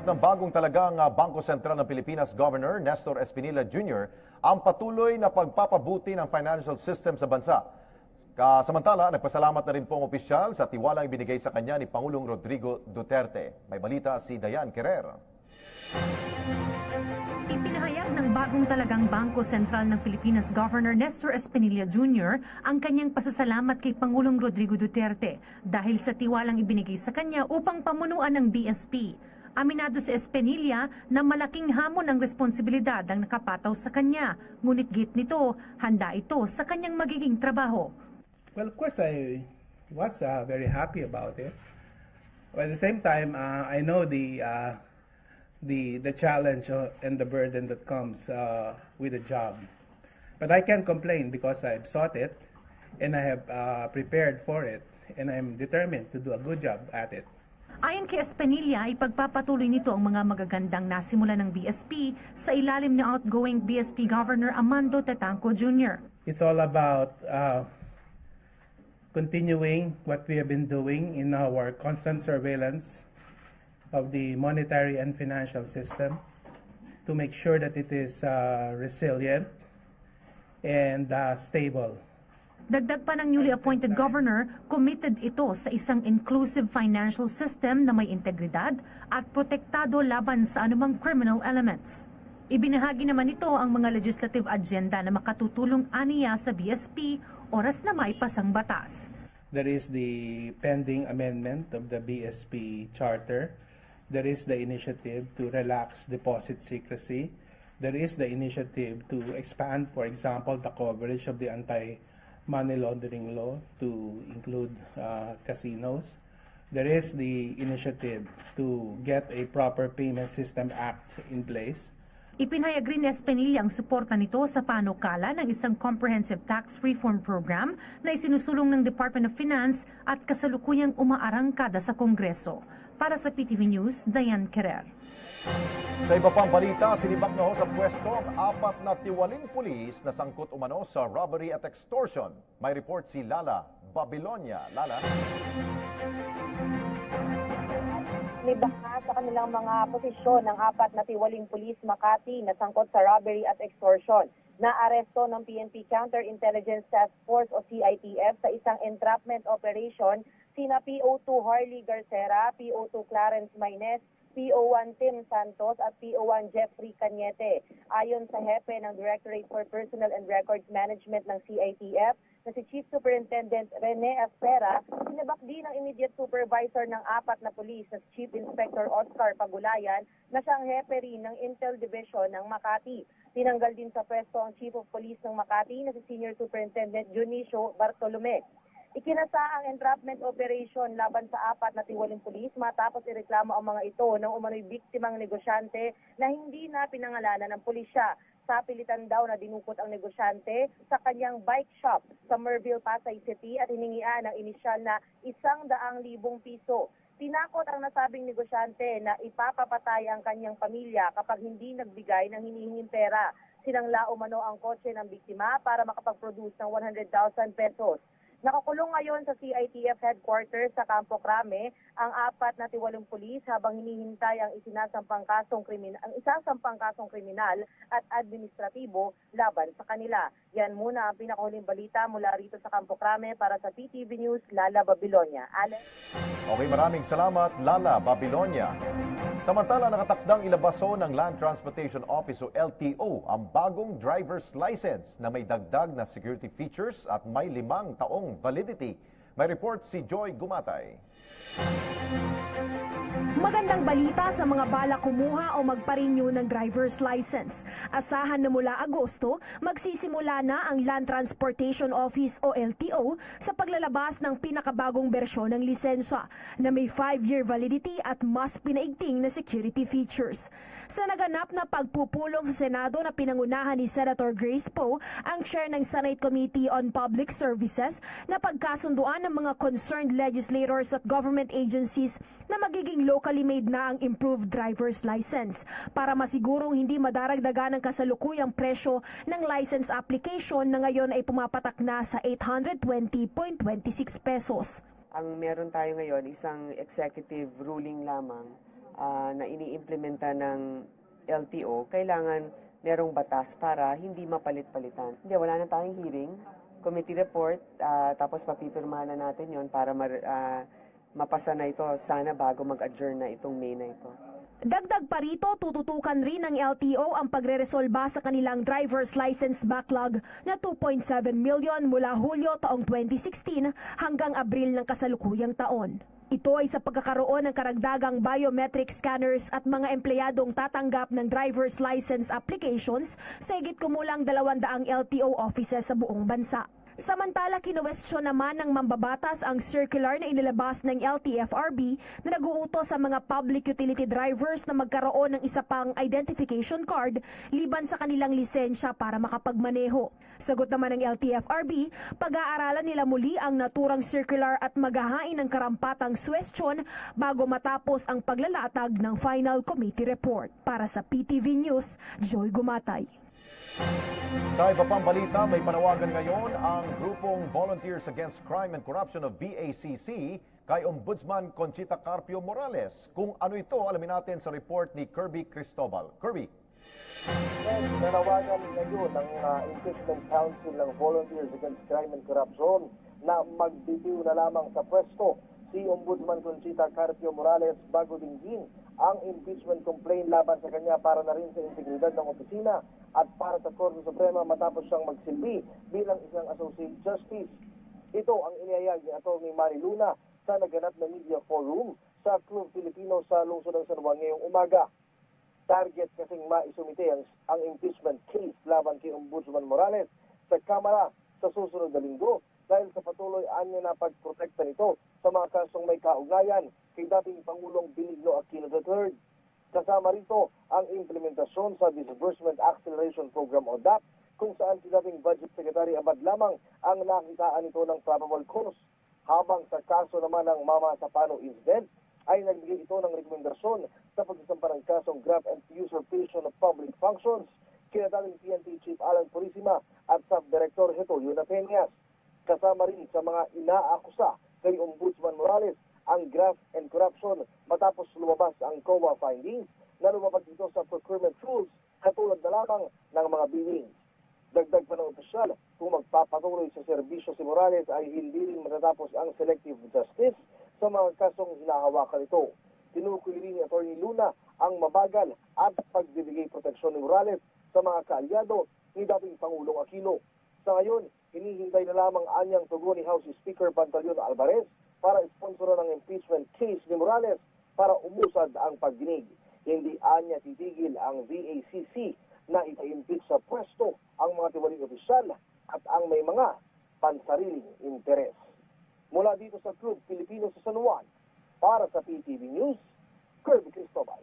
ng bagong talagang Bangko Sentral ng Pilipinas Governor Nestor Espinilla Jr. ang patuloy na pagpapabuti ng financial system sa bansa. Samantala, nagpasalamat na rin po ang opisyal sa tiwalang ibinigay sa kanya ni Pangulong Rodrigo Duterte. May balita si Dayan Querer. Ipinahayag ng bagong talagang Bangko Sentral ng Pilipinas Governor Nestor Espinilla Jr. ang kanyang pasasalamat kay Pangulong Rodrigo Duterte dahil sa tiwalang ibinigay sa kanya upang pamunuan ang BSP. Aminado si Espinilla na malaking hamon ang responsibilidad ang nakapataw sa kanya, ngunit git nito, handa ito sa kanyang magiging trabaho. Well, of course, I was very happy about it. But at the same time, I know the challenge and the burden that comes with the job. But I can't complain because I've sought it and I have prepared for it and I'm determined to do a good job at it. Ayon kay Espinilla, ipagpapatuloy nito ang mga magagandang nasimula ng BSP sa ilalim ni outgoing BSP Governor Amando Tetangco Jr. It's all about continuing what we have been doing in our constant surveillance of the monetary and financial system to make sure that it is resilient and stable. Dagdag pa ng newly appointed governor, committed ito sa isang inclusive financial system na may integridad at protektado laban sa anumang criminal elements. Ibinahagi naman ito ang mga legislative agenda na makatutulong aniya sa BSP oras na may pasang batas. There is the pending amendment of the BSP Charter. There is the initiative to relax deposit secrecy. There is the initiative to expand, for example, the coverage of the anti-money laundering law to include casinos. There is the initiative to get a proper payment system act in place. Ipinahayag rin ni Espinilla ang suporta nito sa panukala ng isang comprehensive tax reform program na isinusulong ng Department of Finance at kasalukuyang umaarangkada sa Kongreso. Para sa PTV News, Dayan Querer. Sa iba pang balita, sinibak na ho sa pwesto ang 4 na tiwaling pulis na sangkot umano sa robbery at extortion. May report si Lala Babilonia. Lala? Nibaka sa kanilang mga posisyon ng 4 na tiwaling pulis Makati na sangkot sa robbery at extortion. Naaresto ng PNP Counterintelligence Task Force o CITF sa isang entrapment operation sina PO2 Harley Garcera, PO2 Clarence Maynez, PO1 Tim Santos at PO1 Jeffrey Cañete. Ayon sa hepe ng Directorate for Personnel and Records Management ng CITF, na si Chief Superintendent Rene Aspera, sinabak din ang immediate supervisor ng 4 na pulis na si Chief Inspector Oscar Pagulayan na siyang hepe rin ng Intel Division ng Makati. Tinanggal din sa pwesto ang Chief of Police ng Makati na si Senior Superintendent Junicio Bartolome. Ikinasa ang entrapment operation laban sa 4 na tiwaling pulis matapos ireklamo ang mga ito ng umano'y biktimang negosyante na hindi na pinangalanan ng pulisya. Sa pilitan daw na dinukot ang negosyante sa kanyang bike shop sa Merville, Pasay City at hiningian ng inisyal na 100,000 piso. Tinakot ang nasabing negosyante na ipapapatay ang kanyang pamilya kapag hindi nagbigay ng hinihinging pera. Sinangla umano ang kotse ng biktima para makapag-produce ng 100,000 pesos. Nakakulong ngayon sa CITF headquarters sa Campo Crame ang 4 na tiwalong pulis habang hinihintay ang isasampang kasong kriminal at administratibo laban sa kanila. Yan muna ang pinakahuling balita mula rito sa Campo Crame para sa PTV News, Lala Babilonia. Alex? Okay, maraming salamat, Lala Babilonia. Samantala, nakatakdang ilabaso ng Land Transportation Office o LTO ang bagong driver's license na may dagdag na security features at may 5 taong validity. May report si Joy Gumatay. Magandang balita sa mga balak kumuha o magpa-renew ng driver's license. Asahan na mula Agosto, magsisimula na ang Land Transportation Office o LTO sa paglalabas ng pinakabagong bersyon ng lisensya na may 5-year validity at mas pinaigting na security features. Sa naganap na pagpupulong sa Senado na pinangunahan ni Senator Grace Poe, ang chair ng Senate Committee on Public Services, na pagkasunduan ng mga concerned legislators at government agencies na magiging locally made na ang improved driver's license para masigurong hindi madaragdagan ng kasalukuyang presyo ng license application na ngayon ay pumapatak na sa 820.26 pesos. Ang meron tayo ngayon isang executive ruling lamang na iniimplementa ng LTO. Kailangan merong batas para hindi mapalit-palitan. Hindi, wala na tayong hearing. committee report, tapos papipirmahan na natin yon para mapasa na ito sana bago mag-adjourn na itong May na ito. Dagdag pa rito, tututukan rin ng LTO ang pagreresolba sa kanilang driver's license backlog na 2.7 million mula Hulyo taong 2016 hanggang Abril ng kasalukuyang taon. Ito ay sa pagkakaroon ng karagdagang biometric scanners at mga empleyadong tatanggap ng driver's license applications sa higit kumulang 200 LTO offices sa buong bansa. Samantala, kinuwestiyon naman ng mambabatas ang circular na inilabas ng LTFRB na nag-uutos sa mga public utility drivers na magkaroon ng isa pang identification card liban sa kanilang lisensya para makapagmaneho. Sagot naman ng LTFRB, pag-aaralan nila muli ang naturang circular at maghahain ng karampatang suwestyon bago matapos ang paglalatag ng final committee report. Para sa PTV News, Joy Gumatay. Sa iba pang balita, may panawagan ngayon ang grupong Volunteers Against Crime and Corruption of VACC kay Ombudsman Conchita Carpio Morales. Kung ano ito, alamin natin sa report ni Kirby Cristobal. Kirby. Nanawagan ngayon ng Impeachment Council ng Volunteers Against Crime and Corruption na magbitiw na lamang sa pwesto si Ombudsman Conchita Carpio Morales bago dinggin ang impeachment complaint laban sa kanya para na rin sa integridad ng opisina at para sa Korte Suprema matapos siyang magsilbi bilang isang Associate Justice. Ito ang inihayag ni Atty. Manny Luna sa naganap na media forum sa Club Filipino sa lungsod ng San Juan ngayong umaga. Target kasing maisumite ang impeachment case laban kay Ombudsman Morales sa Kamara sa susunod na linggo dahil sa patuloy anya na pagprotekta nito sa mga kasong may kaugnayan kay dating Pangulong Benigno Aquino III. Kasama rito ang implementasyon sa Disbursement Acceleration Program o DAP kung saan si dating Budget Secretary Abad lamang ang nakitaan nito ng probable cause. Habang sa kaso naman ng Mama Sapano incident ay nagbigay ito ng rekomendasyon sa pagsasampa ng kasong graft and usurpation of public functions kina dating PNP Chief Alan Purisima at Sub-Director Getulio Napeñas. Kasama rin sa mga inaakusa kay Ombudsman Morales ang graft and corruption matapos lumabas ang COA findings na lumabas dito sa procurement rules katulad na lamang ng mga billing. Dagdag pa ng opisyal, kung magpapatuloy sa serbisyo si Morales ay hindi rin matatapos ang selective justice sa mga kasong hinahawakan ito. Tinukoy rin ni Atty. Luna ang mabagal at pagbibigay proteksyon ni Morales sa mga kaalyado ni dating Pangulong Aquino. Sa ngayon, hinihintay na lamang anyang tugon ni House Speaker Pantaleon Alvarez para isponsoran ng impeachment case ni Morales para umusad ang pagdinig. Hindi anya titigil ang VACC na ita-impeach sa pwesto ang mga tiwaling opisyal at ang may mga pansariling interes. Mula dito sa Club Filipino sa San Juan, para sa PTV News, Kirby Cristobal.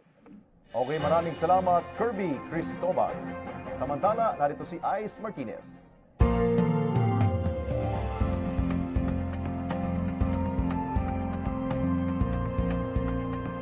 Okay, maraming salamat Kirby Cristobal. Samantala, narito si Ice Martinez.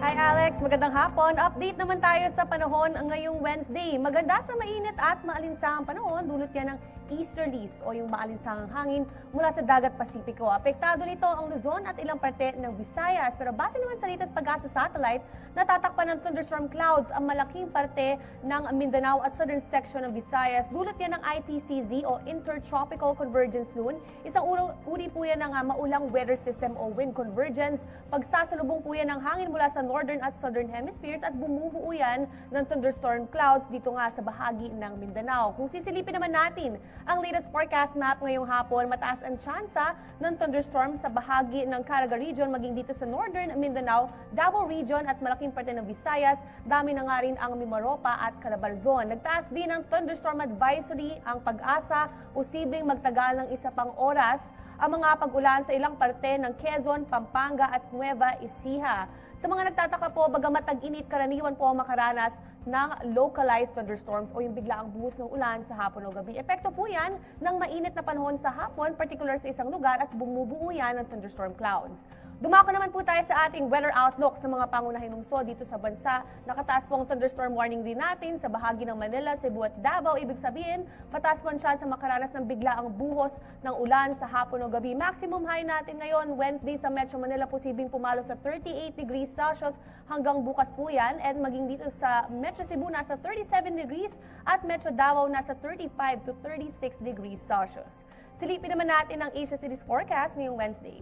Hi Alex, magandang hapon. Update naman tayo sa panahon ngayong Wednesday. Maganda sa mainit at maalinsahang panahon, dulot yan ng easterlies o yung maalinsahang hangin mula sa dagat Pasipiko. Apektado nito ang Luzon at ilang parte ng Visayas. Pero base naman sa latest pag-asa satellite, natatakpan ng thunderstorm clouds ang malaking parte ng Mindanao at southern section ng Visayas. Dulot yan ng ITCZ o Intertropical Convergence Zone. Isang uri po yan ng maulang weather system o wind convergence. Pagsasalubong po yan ng hangin mula sa northern at southern hemispheres at bumubuo yan ng thunderstorm clouds dito nga sa bahagi ng Mindanao. Kung sisilipin naman natin ang latest forecast map ngayong hapon, mataas ang tsansa ng thunderstorm sa bahagi ng Caraga region maging dito sa northern Mindanao, Davao region at malaking parte ng Visayas. Dami na nga rin ang Mimaropa at Calabarzon. Nagtaas din ang thunderstorm advisory ang Pag-asa, posibleng magtagal ng isa pang oras ang mga pag-ulan sa ilang parte ng Quezon, Pampanga at Nueva Ecija. Sa mga nagtataka po, bagamat tag-init, karaniwan po makaranas ng localized thunderstorms o yung biglaang buhos ng ulan sa hapon o gabi. Epekto po yan ng mainit na panahon sa hapon, particular sa isang lugar at bumubuo yan ng thunderstorm clouds. Dumako naman po tayo sa ating weather outlook sa mga pangunahing lungsod dito sa bansa. Nakataas po ang thunderstorm warning din natin sa bahagi ng Manila, Cebu at Davao. Ibig sabihin, mataas po ang chance na makaranas ng biglaang buhos ng ulan sa hapon o gabi. Maximum high natin ngayon, Wednesday sa Metro Manila, posibleng pumalo sa 38 degrees Celsius hanggang bukas po yan. And maging dito sa Metro Cebu, nasa 37 degrees at Metro Davao, nasa 35 to 36 degrees Celsius. Silipin naman natin ang Asia Cities Forecast ngayong Wednesday.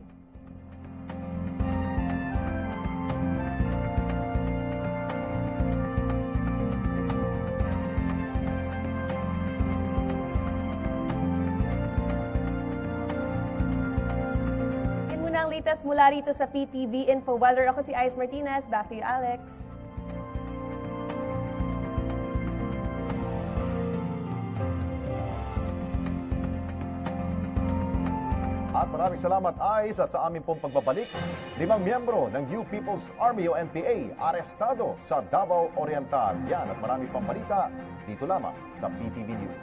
Ang latest mula rito sa PTV Info Weather. Ako si Ice Martinez. Back to you, Alex. At maraming salamat, Ice. At sa aming pong pagbabalik, 5 miyembro ng New People's Army o NPA arestado sa Davao Oriental. Yan at marami pang balita dito lamang sa PTV News.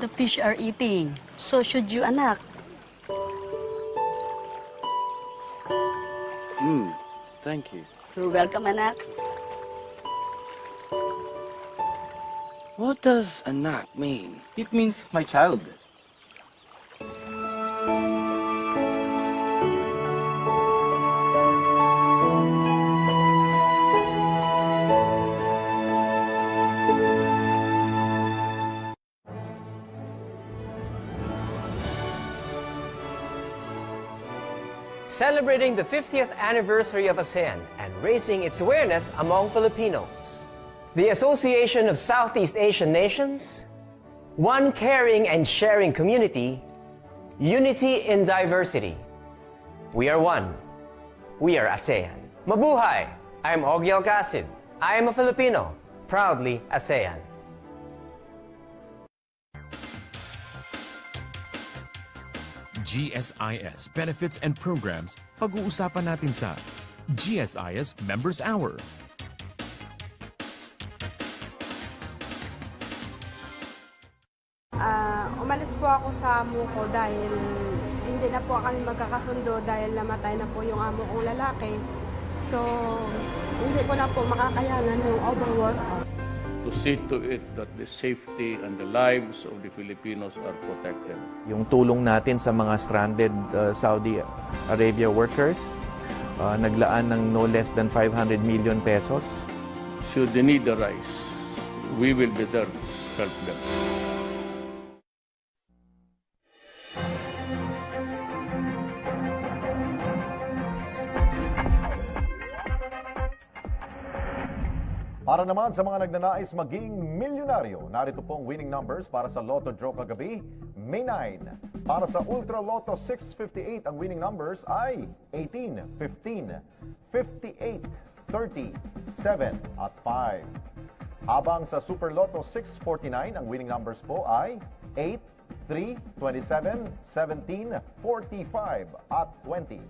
The fish are eating. So should you, anak. Thank you. You're welcome, anak. What does anak mean? It means my child. Celebrating the 50th anniversary of ASEAN and raising its awareness among Filipinos. The Association of Southeast Asian Nations, one caring and sharing community, unity in diversity. We are one. We are ASEAN. Mabuhay! I'm Ogie Alcacid. I am a Filipino, proudly ASEAN. GSIS benefits and programs, pag-uusapan natin sa GSIS Members Hour. Umalis po ako sa amo ko dahil hindi na po kami magkakasundo dahil namatay na po yung amo kong lalaki. So, hindi ko na po makakayanan yung overwork ko. To see to it that the safety and the lives of the Filipinos are protected. Yung tulong natin sa mga stranded Saudi Arabia workers, naglaan ng no less than 500 million pesos. Should the need arise, we will be there to help them. Para naman sa mga nagnanais maging milyonaryo, narito pong winning numbers para sa Lotto Draw kagabi, May 9. Para sa Ultra Lotto 658, ang winning numbers ay 18, 15, 58, 30, 7 at 5. Habang sa Super Lotto 649, ang winning numbers po ay 8, 3, 27, 17, 45 at 20.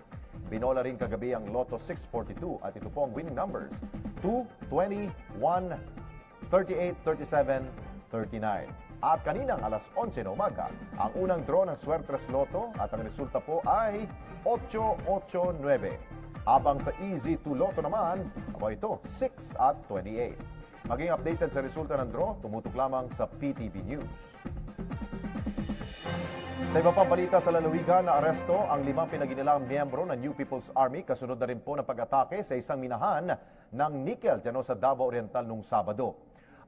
Binola rin kagabi ang Lotto 642 at ito po ang winning numbers 2, 20, 1, 38, 37, 39. At kaninang alas 11 na umaga, ang unang draw ng Suertres Lotto at ang resulta po ay 889. Habang sa Easy 2 Lotto naman, ito 6 at 28. Maging updated sa resulta ng draw, tumutok lamang sa PTV News. Sa iba pang balita sa lalawigan, na aresto ang 5 pinaginilang miyembro ng New People's Army kasunod na rin po ng pag-atake sa isang minahan ng nickel dyan sa Davao Oriental nung Sabado.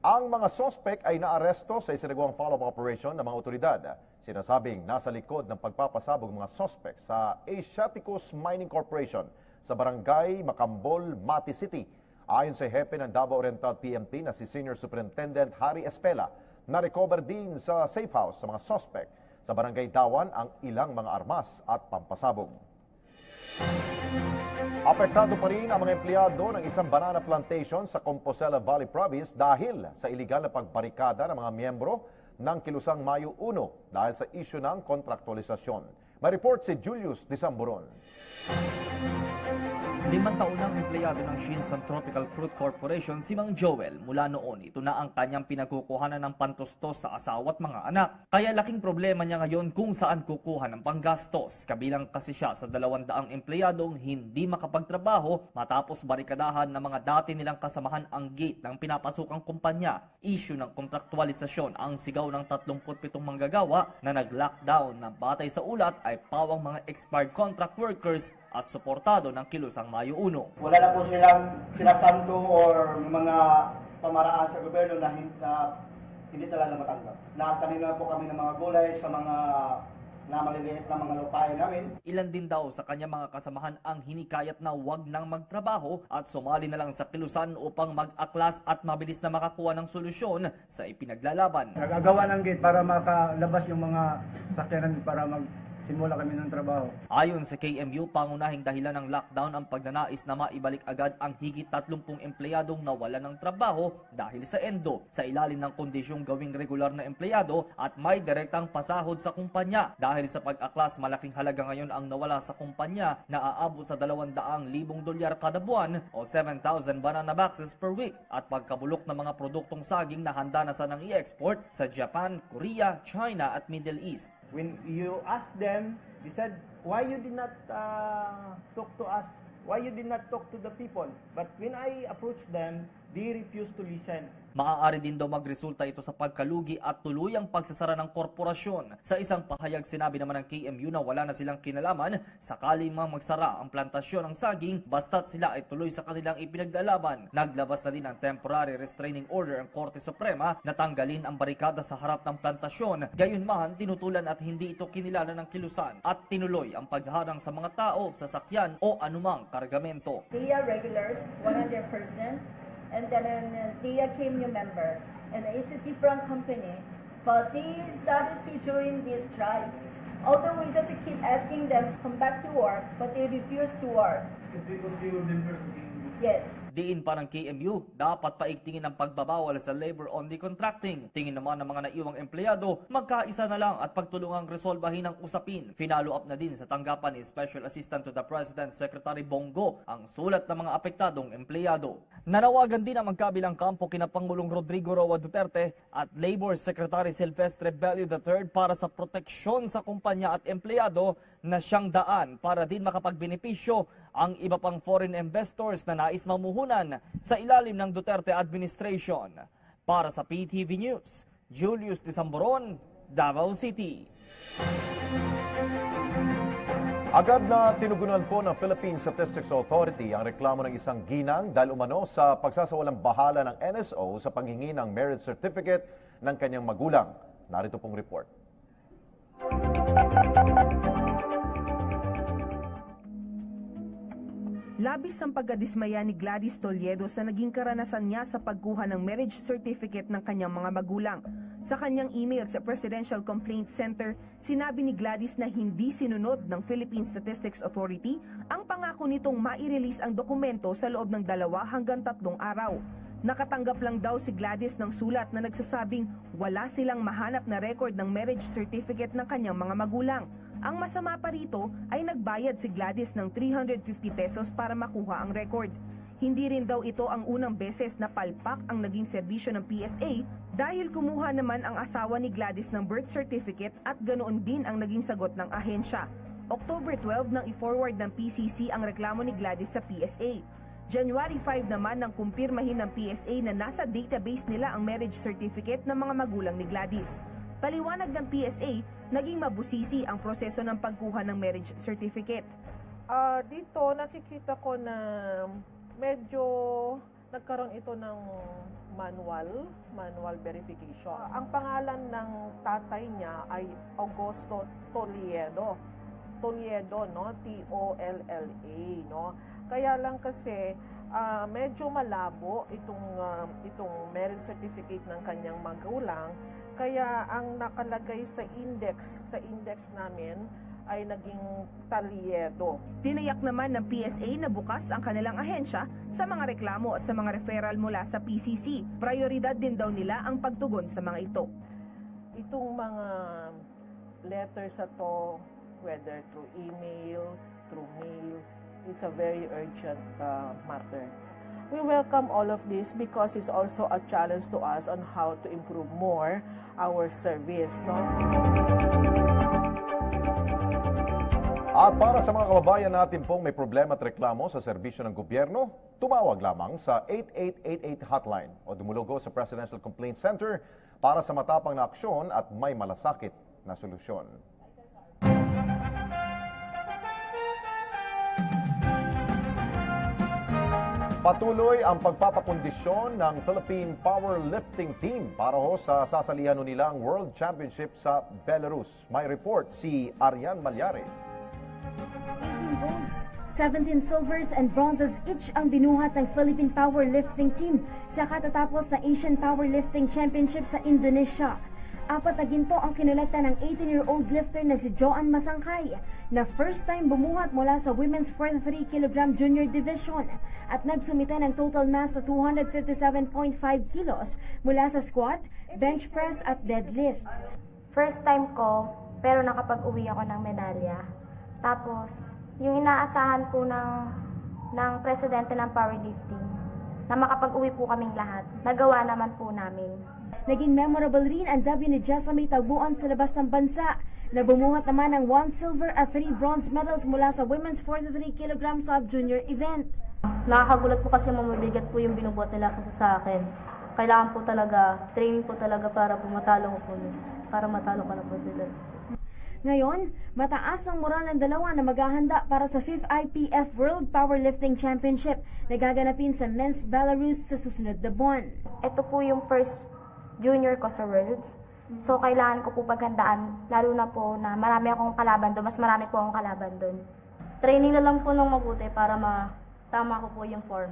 Ang mga sospek ay naaresto sa isinagawang follow-up operation ng mga otoridad. Sinasabing nasa likod ng pagpapasabog ng mga sospek sa Asiaticus Mining Corporation sa barangay Macambol, Mati City. Ayon sa hepe ng Davao Oriental PMT na si Senior Superintendent Harry Espela, na-recover din sa safe house sa mga sospek sa barangay Dawan ang ilang mga armas at pampasabog. Apektado pa rin ang mga empleyado ng isang banana plantation sa Compostela Valley Province dahil sa iligal na pagbarikada ng mga miyembro ng Kilusang Mayo 1 dahil sa isyu ng kontraktualisasyon. May report si Julius Disamboron. 5 taon ng empleyado ng Shinsan Tropical Fruit Corporation si Mang Joel. Mula noon, ito na ang kanyang pinagkukuhanan ng pantustos sa asawa at mga anak. Kaya laking problema niya ngayon kung saan kukuha ng panggastos. Kabilang kasi siya sa 200 empleyadong hindi makapagtrabaho matapos barikadahan ng mga dati nilang kasamahan ang gate ng pinapasukang kumpanya. Issue ng kontraktualisasyon ang sigaw ng 37 manggagawa na nag-lockdown na batay sa ulat ay pawang mga expired contract workers at suportado ng kilusang Mayo 1. Wala na po silang sinasanto or mga pamaraan sa gobyerno na hindi talaga matanggap. Nagtanim po kami ng mga gulay sa mga maliliit na mga lupain namin. Ilan din daw sa kanya mga kasamahan ang hinikayat na wag nang magtrabaho at sumali na lang sa kilusan upang mag-aklas at mabilis na makakuha ng solusyon sa ipinaglalaban. Nagagawa ng gate para makalabas yung mga sakyanan para simula kami ng trabaho. Ayon sa KMU, pangunahing dahilan ng lockdown ang pagnanais na maibalik agad ang higit 30 empleyadong nawala ng trabaho dahil sa endo, sa ilalim ng kondisyong gawing regular na empleyado at may direktang pasahod sa kumpanya. Dahil sa pag-aklas, malaking halaga ngayon ang nawala sa kumpanya na aabot sa $200,000 kada buwan o 7,000 banana boxes per week at pagkabulok ng mga produktong saging na handa na sanang i-export sa Japan, Korea, China at Middle East. When you ask them, they said, why you did not talk to us? Why you did not talk to the people? But when I approached them, they refused to listen. Maaari din daw magresulta ito sa pagkalugi at tuluyang pagsasara ng korporasyon. Sa isang pahayag, sinabi naman ng KMU na wala na silang kinalaman sakaling magsara ang plantasyon ng saging basta't sila ay tuloy sa kanilang ipinaglalaban. Naglabas na din ng temporary restraining order ang Korte Suprema na tanggalin ang barikada sa harap ng plantasyon. Gayunman, tinutulan at hindi ito kinilala ng kilusan at tinuloy ang pagharang sa mga tao, sasakyan o anumang kargamento. DIA regulars, 100%. And then DIA came new members, and it's a different company, but they started to join these strikes. Although we just keep asking them to come back to work, but they refuse to work. It's because they were members of the Yes. Diin pa ng KMU, dapat paigtingin ang pagbabawal sa labor-only contracting. Tingin naman ng mga naiwang empleyado, magkaisa na lang at pagtulungang resolbahin ang usapin. Finalo up na din sa tanggapan ni Special Assistant to the President Secretary Bongo ang sulat ng mga apektadong empleyado. Nanawagan din ang magkabilang kampo kina Pangulong Rodrigo Roa Duterte at Labor Secretary Silvestre Bello III para sa proteksyon sa kumpanya at empleyado na siyang daan para din makapagbenepisyo ang iba pang foreign investors na nais mamuhunan sa ilalim ng Duterte administration. Para sa PTV News, Julius Disamboron, Davao City. Agad na tinugunan po ng Philippine Statistics Authority ang reklamo ng isang ginang dahil umano sa pagsasawalang bahala ng NSO sa paghingi ng marriage certificate ng kanyang magulang. Narito pong report. Labis ang pagkadismaya ni Gladys Toledo sa naging karanasan niya sa pagkuha ng marriage certificate ng kanyang mga magulang. Sa kanyang email sa Presidential Complaint Center, sinabi ni Gladys na hindi sinunod ng Philippine Statistics Authority ang pangako nitong mai-release ang dokumento sa loob ng 2 hanggang 3 araw. Nakatanggap lang daw si Gladys ng sulat na nagsasabing wala silang mahanap na record ng marriage certificate ng kanyang mga magulang. Ang masama pa rito ay nagbayad si Gladys ng 350 pesos para makuha ang record. Hindi rin daw ito ang unang beses na palpak ang naging serbisyo ng PSA dahil kumuha naman ang asawa ni Gladys ng birth certificate at ganoon din ang naging sagot ng ahensya. October 12 nang i-forward ng PCC ang reklamo ni Gladys sa PSA. January 5 naman nang kumpirmahin ng PSA na nasa database nila ang marriage certificate ng mga magulang ni Gladys. Paliwanag ng PSA, naging mabusisi ang proseso ng pagkuha ng marriage certificate. Dito nakikita ko na medyo nagkaroon ito ng manual verification. Ang pangalan ng tatay niya ay Augusto Toledo. Toledo, no? T-O-L-L-A, no? Kaya lang kasi medyo malabo itong marriage certificate ng kanyang magulang. Kaya ang nakalagay sa index namin ay naging Toledo. Tinayak naman ng PSA na bukas ang kanilang ahensya sa mga reklamo at sa mga referral mula sa PCC. Prioridad din daw nila ang pagtugon sa mga ito. Itong mga letters na to, whether through email, through mail. It's a very urgent matter. We welcome all of this because it's also a challenge to us on how to improve more our service. No? At para sa mga kababayan natin pong may problema at reklamo sa serbisyo ng gobyerno, tumawag lamang sa 8888 hotline o dumulogo sa Presidential Complaint Center para sa matapang na aksyon at may malasakit na solusyon. Patuloy ang pagpapakondisyon ng Philippine Powerlifting Team para sa sasalihan nilang World Championship sa Belarus. May report si Arian Malyare. 18 golds, 17 silvers and bronzes each ang binuhat ng Philippine Powerlifting Team sa katatapos na Asian Powerlifting Championship sa Indonesia. 4 na ginto ang kinolekta ng 18-year-old lifter na si Joanne Masangkay na first time bumuhat mula sa Women's 43 kg Junior Division at nagsumite ng total na sa 257.5 kilos mula sa squat, bench press at deadlift. First time ko, pero nakapag-uwi ako ng medalya. Tapos, yung inaasahan po ng presidente ng powerlifting na makapag-uwi po kaming lahat, nagawa naman po namin. Naging memorable rin ang debut ni Jessa May Tagbuan sa labas ng bansa na bumuhat naman ng 1 silver at 3 bronze medals mula sa Women's 43 kg sub-junior event. Nakakagulat po kasi mabigat po yung binubuhat nila kasi sa akin. Kailangan po talaga, training po talaga para po matalo ko po, para matalo ko na po sila. Ngayon, mataas ang moral ng dalawa na maghahanda para sa 5th IPF World Powerlifting Championship na gaganapin sa Men's Belarus sa susunod na buwan. Ito po yung first junior ko sa Worlds. So, kailangan ko po paghandaan, lalo na po na marami akong kalaban doon, mas marami po akong kalaban doon. Training na lang po ng mabuti para matama ko po yung form.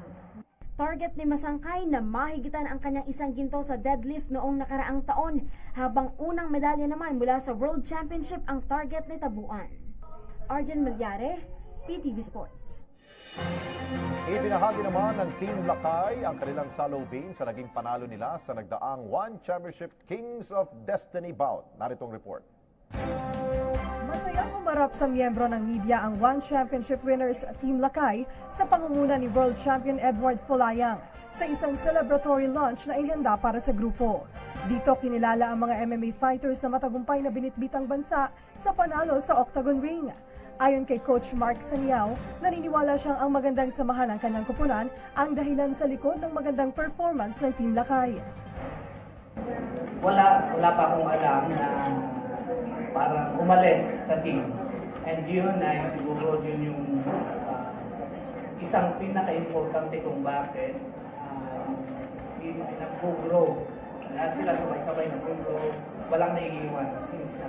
Target ni Masangkay na mahigitan ang kanyang isang ginto sa deadlift noong nakaraang taon, habang unang medalya naman mula sa World Championship ang target ni Tabuan. Arjen Malyare, PTV Sports. Ibinahagi naman ng Team Lakay ang kanilang salubin sa naging panalo nila sa nagdaang One Championship Kings of Destiny bout. Naritong report. Masayang umarap sa miyembro ng media ang One Championship winners Team Lakay sa pangunguna ni World Champion Edward Folayang sa isang celebratory lunch na ihanda para sa grupo. Dito kinilala ang mga MMA fighters na matagumpay na binitbit ang bansa sa panalo sa Octagon Ring. Ayon kay Coach Mark Saniao, naniniwala siyang ang magandang samahan ng kanyang kupunan ang dahilan sa likod ng magandang performance ng Team Lakay. Wala pa akong alam na parang umalis sa team. And yun ay siguro yun yung isang pinaka-importante kung bakit nag-grow. Lahat sila sabay-sabay nag-grow. Walang naiiwan since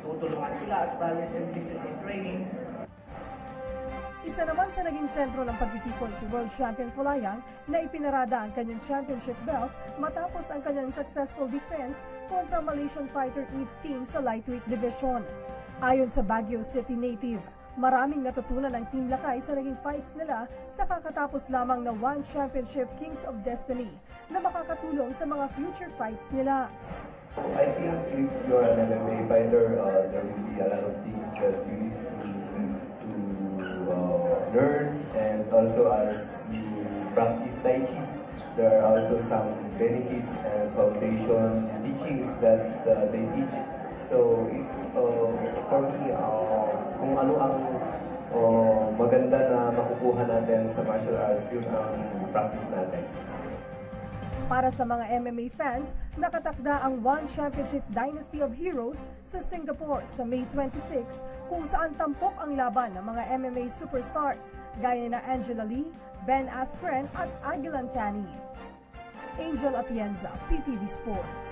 tutulungan sila as brothers and sisters in training. Isa naman sa naging sentro ng pagtitipon si World Champion Folayang na ipinarada ang kanyang championship belt matapos ang kanyang successful defense kontra Malaysian fighter Eve Ting sa lightweight division. Ayon sa Baguio City native, maraming natutunan ng Team Lakay sa naging fights nila sa kakatapos lamang na One Championship Kings of Destiny na makakatulong sa mga future fights nila. I think if you're an MMA fighter, there will be a lot of things that you need to learn, and also as you practice Tai Chi, there are also some benefits and foundation teachings that they teach. So it's for me, kung ano ang maganda na makukuha natin sa martial arts, yun ang practice natin. Para sa mga MMA fans, nakatakda ang One Championship Dynasty of Heroes sa Singapore sa May 26, kung saan tampok ang laban ng mga MMA superstars gaya na Angela Lee, Ben Askren at Aguilan Tani. Angel Atienza, PTV Sports.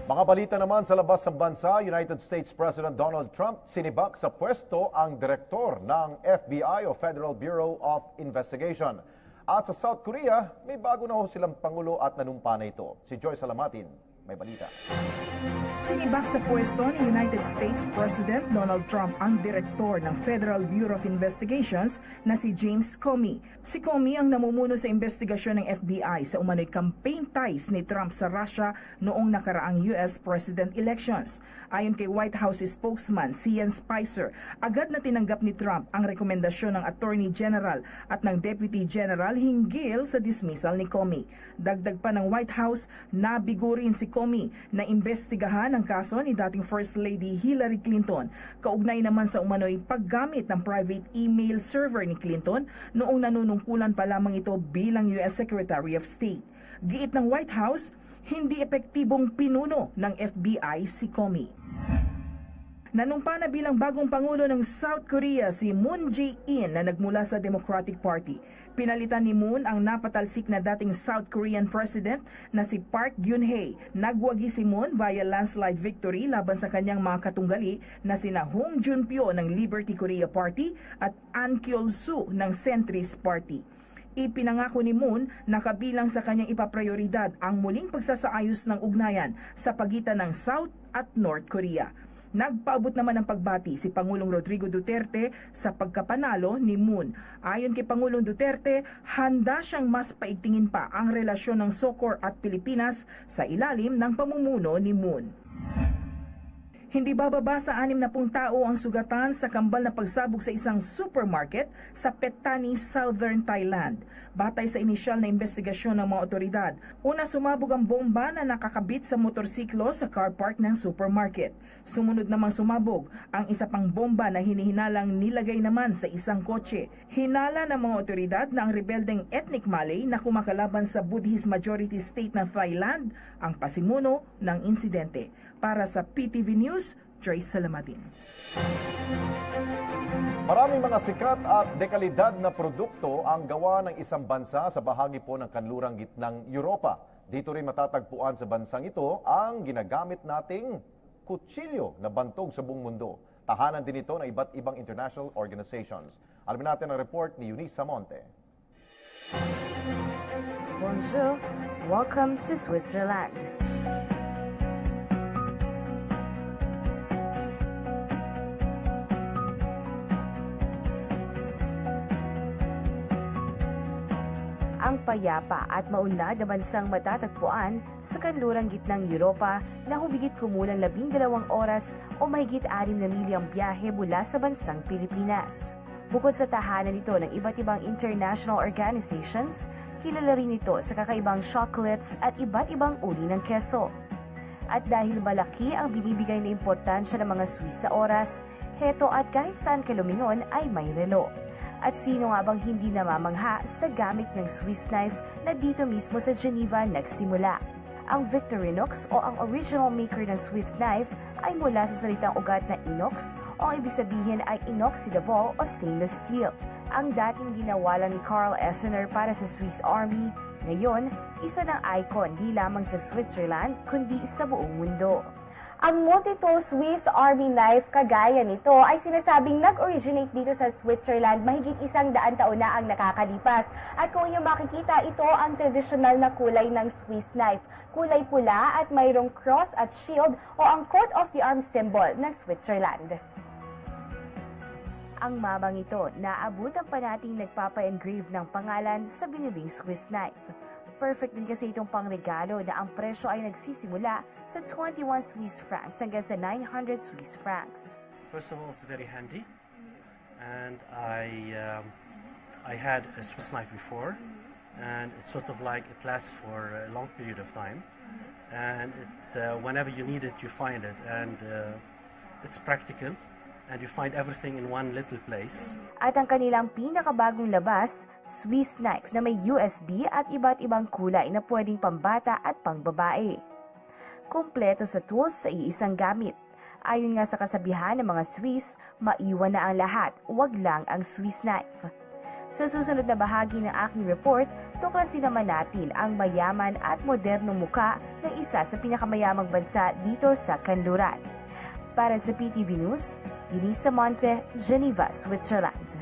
Mga balita naman sa labas ng bansa, United States President Donald Trump sinibak sa pwesto ang direktor ng FBI o Federal Bureau of Investigation. At sa South Korea, may bago na ho silang Pangulo at nanumpa na ito. Si Joy Salamatin, may balita. Sinibak sa pwesto ni United States President Donald Trump ang direktor ng Federal Bureau of Investigations na si James Comey. Si Comey ang namumuno sa investigasyon ng FBI sa umano'y campaign ties ni Trump sa Russia noong nakaraang US President elections. Ayon kay White House spokesman Sean Spicer, agad na tinanggap ni Trump ang rekomendasyon ng Attorney General at ng Deputy General hinggil sa dismissal ni Comey. Dagdag pa ng White House, nabigo rin si Comey na imbestigahan ang kaso ni dating First Lady Hillary Clinton. Kaugnay naman sa umano'y paggamit ng private email server ni Clinton noong nanunungkulan pa lamang ito bilang US Secretary of State. Giit ng White House, hindi epektibong pinuno ng FBI si Comey. Nanumpa na bilang bagong Pangulo ng South Korea si Moon Jae-in na nagmula sa Democratic Party. Pinalitan ni Moon ang napatalsik na dating South Korean President na si Park Geun-hye. Nagwagi si Moon via landslide victory laban sa kanyang mga katunggali na sina Hong Joon-pyo ng Liberty Korea Party at An Kyol-soo ng Centrist Party. Ipinangako ni Moon na kabilang sa kanyang ipaprioridad ang muling pagsasaayos ng ugnayan sa pagitan ng South at North Korea. Nagpaabot naman ng pagbati si Pangulong Rodrigo Duterte sa pagkapanalo ni Moon. Ayon kay Pangulong Duterte, handa siyang mas paigtingin pa ang relasyon ng SOCOR at Pilipinas sa ilalim ng pamumuno ni Moon. Hindi bababa sa 60 tao ang sugatan sa kambal na pagsabog sa isang supermarket sa Pettani, Southern Thailand. Batay sa inisyal na investigasyon ng mga otoridad, una sumabog ang bomba na nakakabit sa motorsiklo sa car park ng supermarket. Sumunod namang sumabog ang isa pang bomba na hinihinalang nilagay naman sa isang kotse. Hinala ng mga otoridad na ang rebeldeng ethnic Malay na kumakalaban sa Buddhist majority state ng Thailand ang pasimuno ng insidente. Para sa PTV News, Joyce Salamadin. Maraming mga sikat at dekalidad na produkto ang gawa ng isang bansa sa bahagi po ng kanlurang gitnang Europa. Dito rin matatagpuan sa bansang ito ang ginagamit nating kutsilyo na bantog sa buong mundo. Tahanan din ito ng iba't ibang international organizations. Alamin natin ang report ni Eunice Samonte. Bonjour, welcome to Switzerland. Ang payapa at maunlad na bansang matatagpuan sa kanlurang gitnang Europa na humigit kumulang 12 oras o mahigit 6 na milyang biyahe mula sa bansang Pilipinas. Bukod sa tahanan nito ng iba't ibang international organizations, kilala rin ito sa kakaibang chocolates at iba't ibang uri ng keso. At dahil malaki ang binibigay na importansya ng mga Swiss sa oras, heto at kahit saan ka lumingon ay may relo. At sino nga bang hindi namamangha sa gamit ng Swiss knife na dito mismo sa Geneva nagsimula? Ang Victorinox o ang original maker ng Swiss knife ay mula sa salitang ugat na inox o ang ibig sabihin ay inoxidable o stainless steel. Ang dating ginawa lang ni Karl Essener para sa Swiss Army, ngayon isa ng icon di lamang sa Switzerland kundi sa buong mundo. Ang multi-tool Swiss Army knife kagaya nito ay sinasabing nag-originate dito sa Switzerland mahigit 100 taon na ang nakakalipas. At kung inyong makikita, ito ang tradisyonal na kulay ng Swiss knife. Kulay pula at mayroong cross at shield o ang coat of the arms symbol ng Switzerland. Ang mamang ito, naabutan pa nating nagpapa-engrave ng pangalan sa biniling Swiss knife. Perfect din kasi itong pangregalo na ang presyo ay nagsisimula sa 21 Swiss francs hanggang sa 900 Swiss francs. First of all, it's very handy, and I had a Swiss knife before, and it's sort of like it lasts for a long period of time, and whenever you need it, you find it, and it's practical. And you find everything in one little place. At ang kanilang pinakabagong labas, Swiss knife na may USB at iba't ibang kulay na pwedeng pambata at pangbabae. Kumpleto sa tools sa iisang gamit. Ayon nga sa kasabihan ng mga Swiss, maiwan na ang lahat, wag lang ang Swiss knife. Sa susunod na bahagi ng aking report, tuklasin naman natin ang mayaman at modernong muka ng isa sa pinakamayamang bansa dito sa kanluran. Para sa PTV News, Eunice Samonte, Geneva, Switzerland.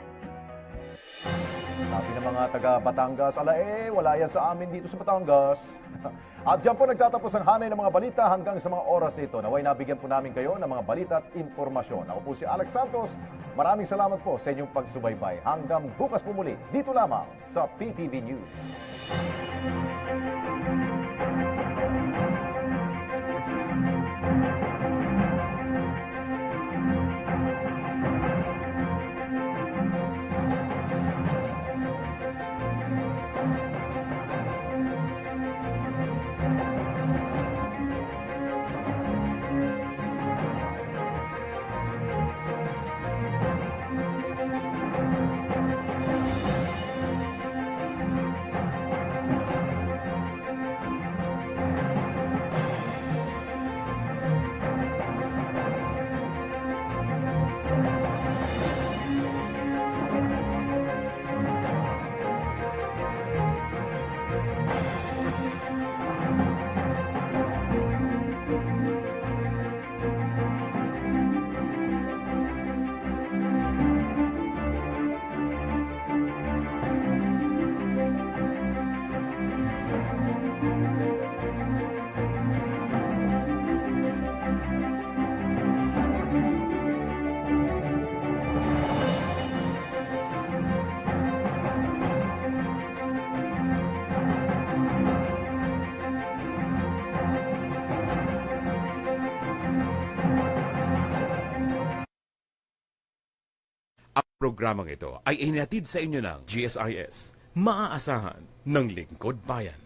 Sabi ng mga taga Batangas, wala yan sa amin dito sa Batangas. At diyan po nagtatapos ang hanay ng mga balita hanggang sa mga oras ito. Naway nabigyan po namin kayo ng mga balita at impormasyon. Ako po si Alex Santos. Maraming salamat po sa inyong pagsubaybay. Hanggang bukas po muli, dito lamang sa PTV News. Ang programang ito ay inatid sa inyo ng GSIS, maaasahan ng Lingkod Bayan.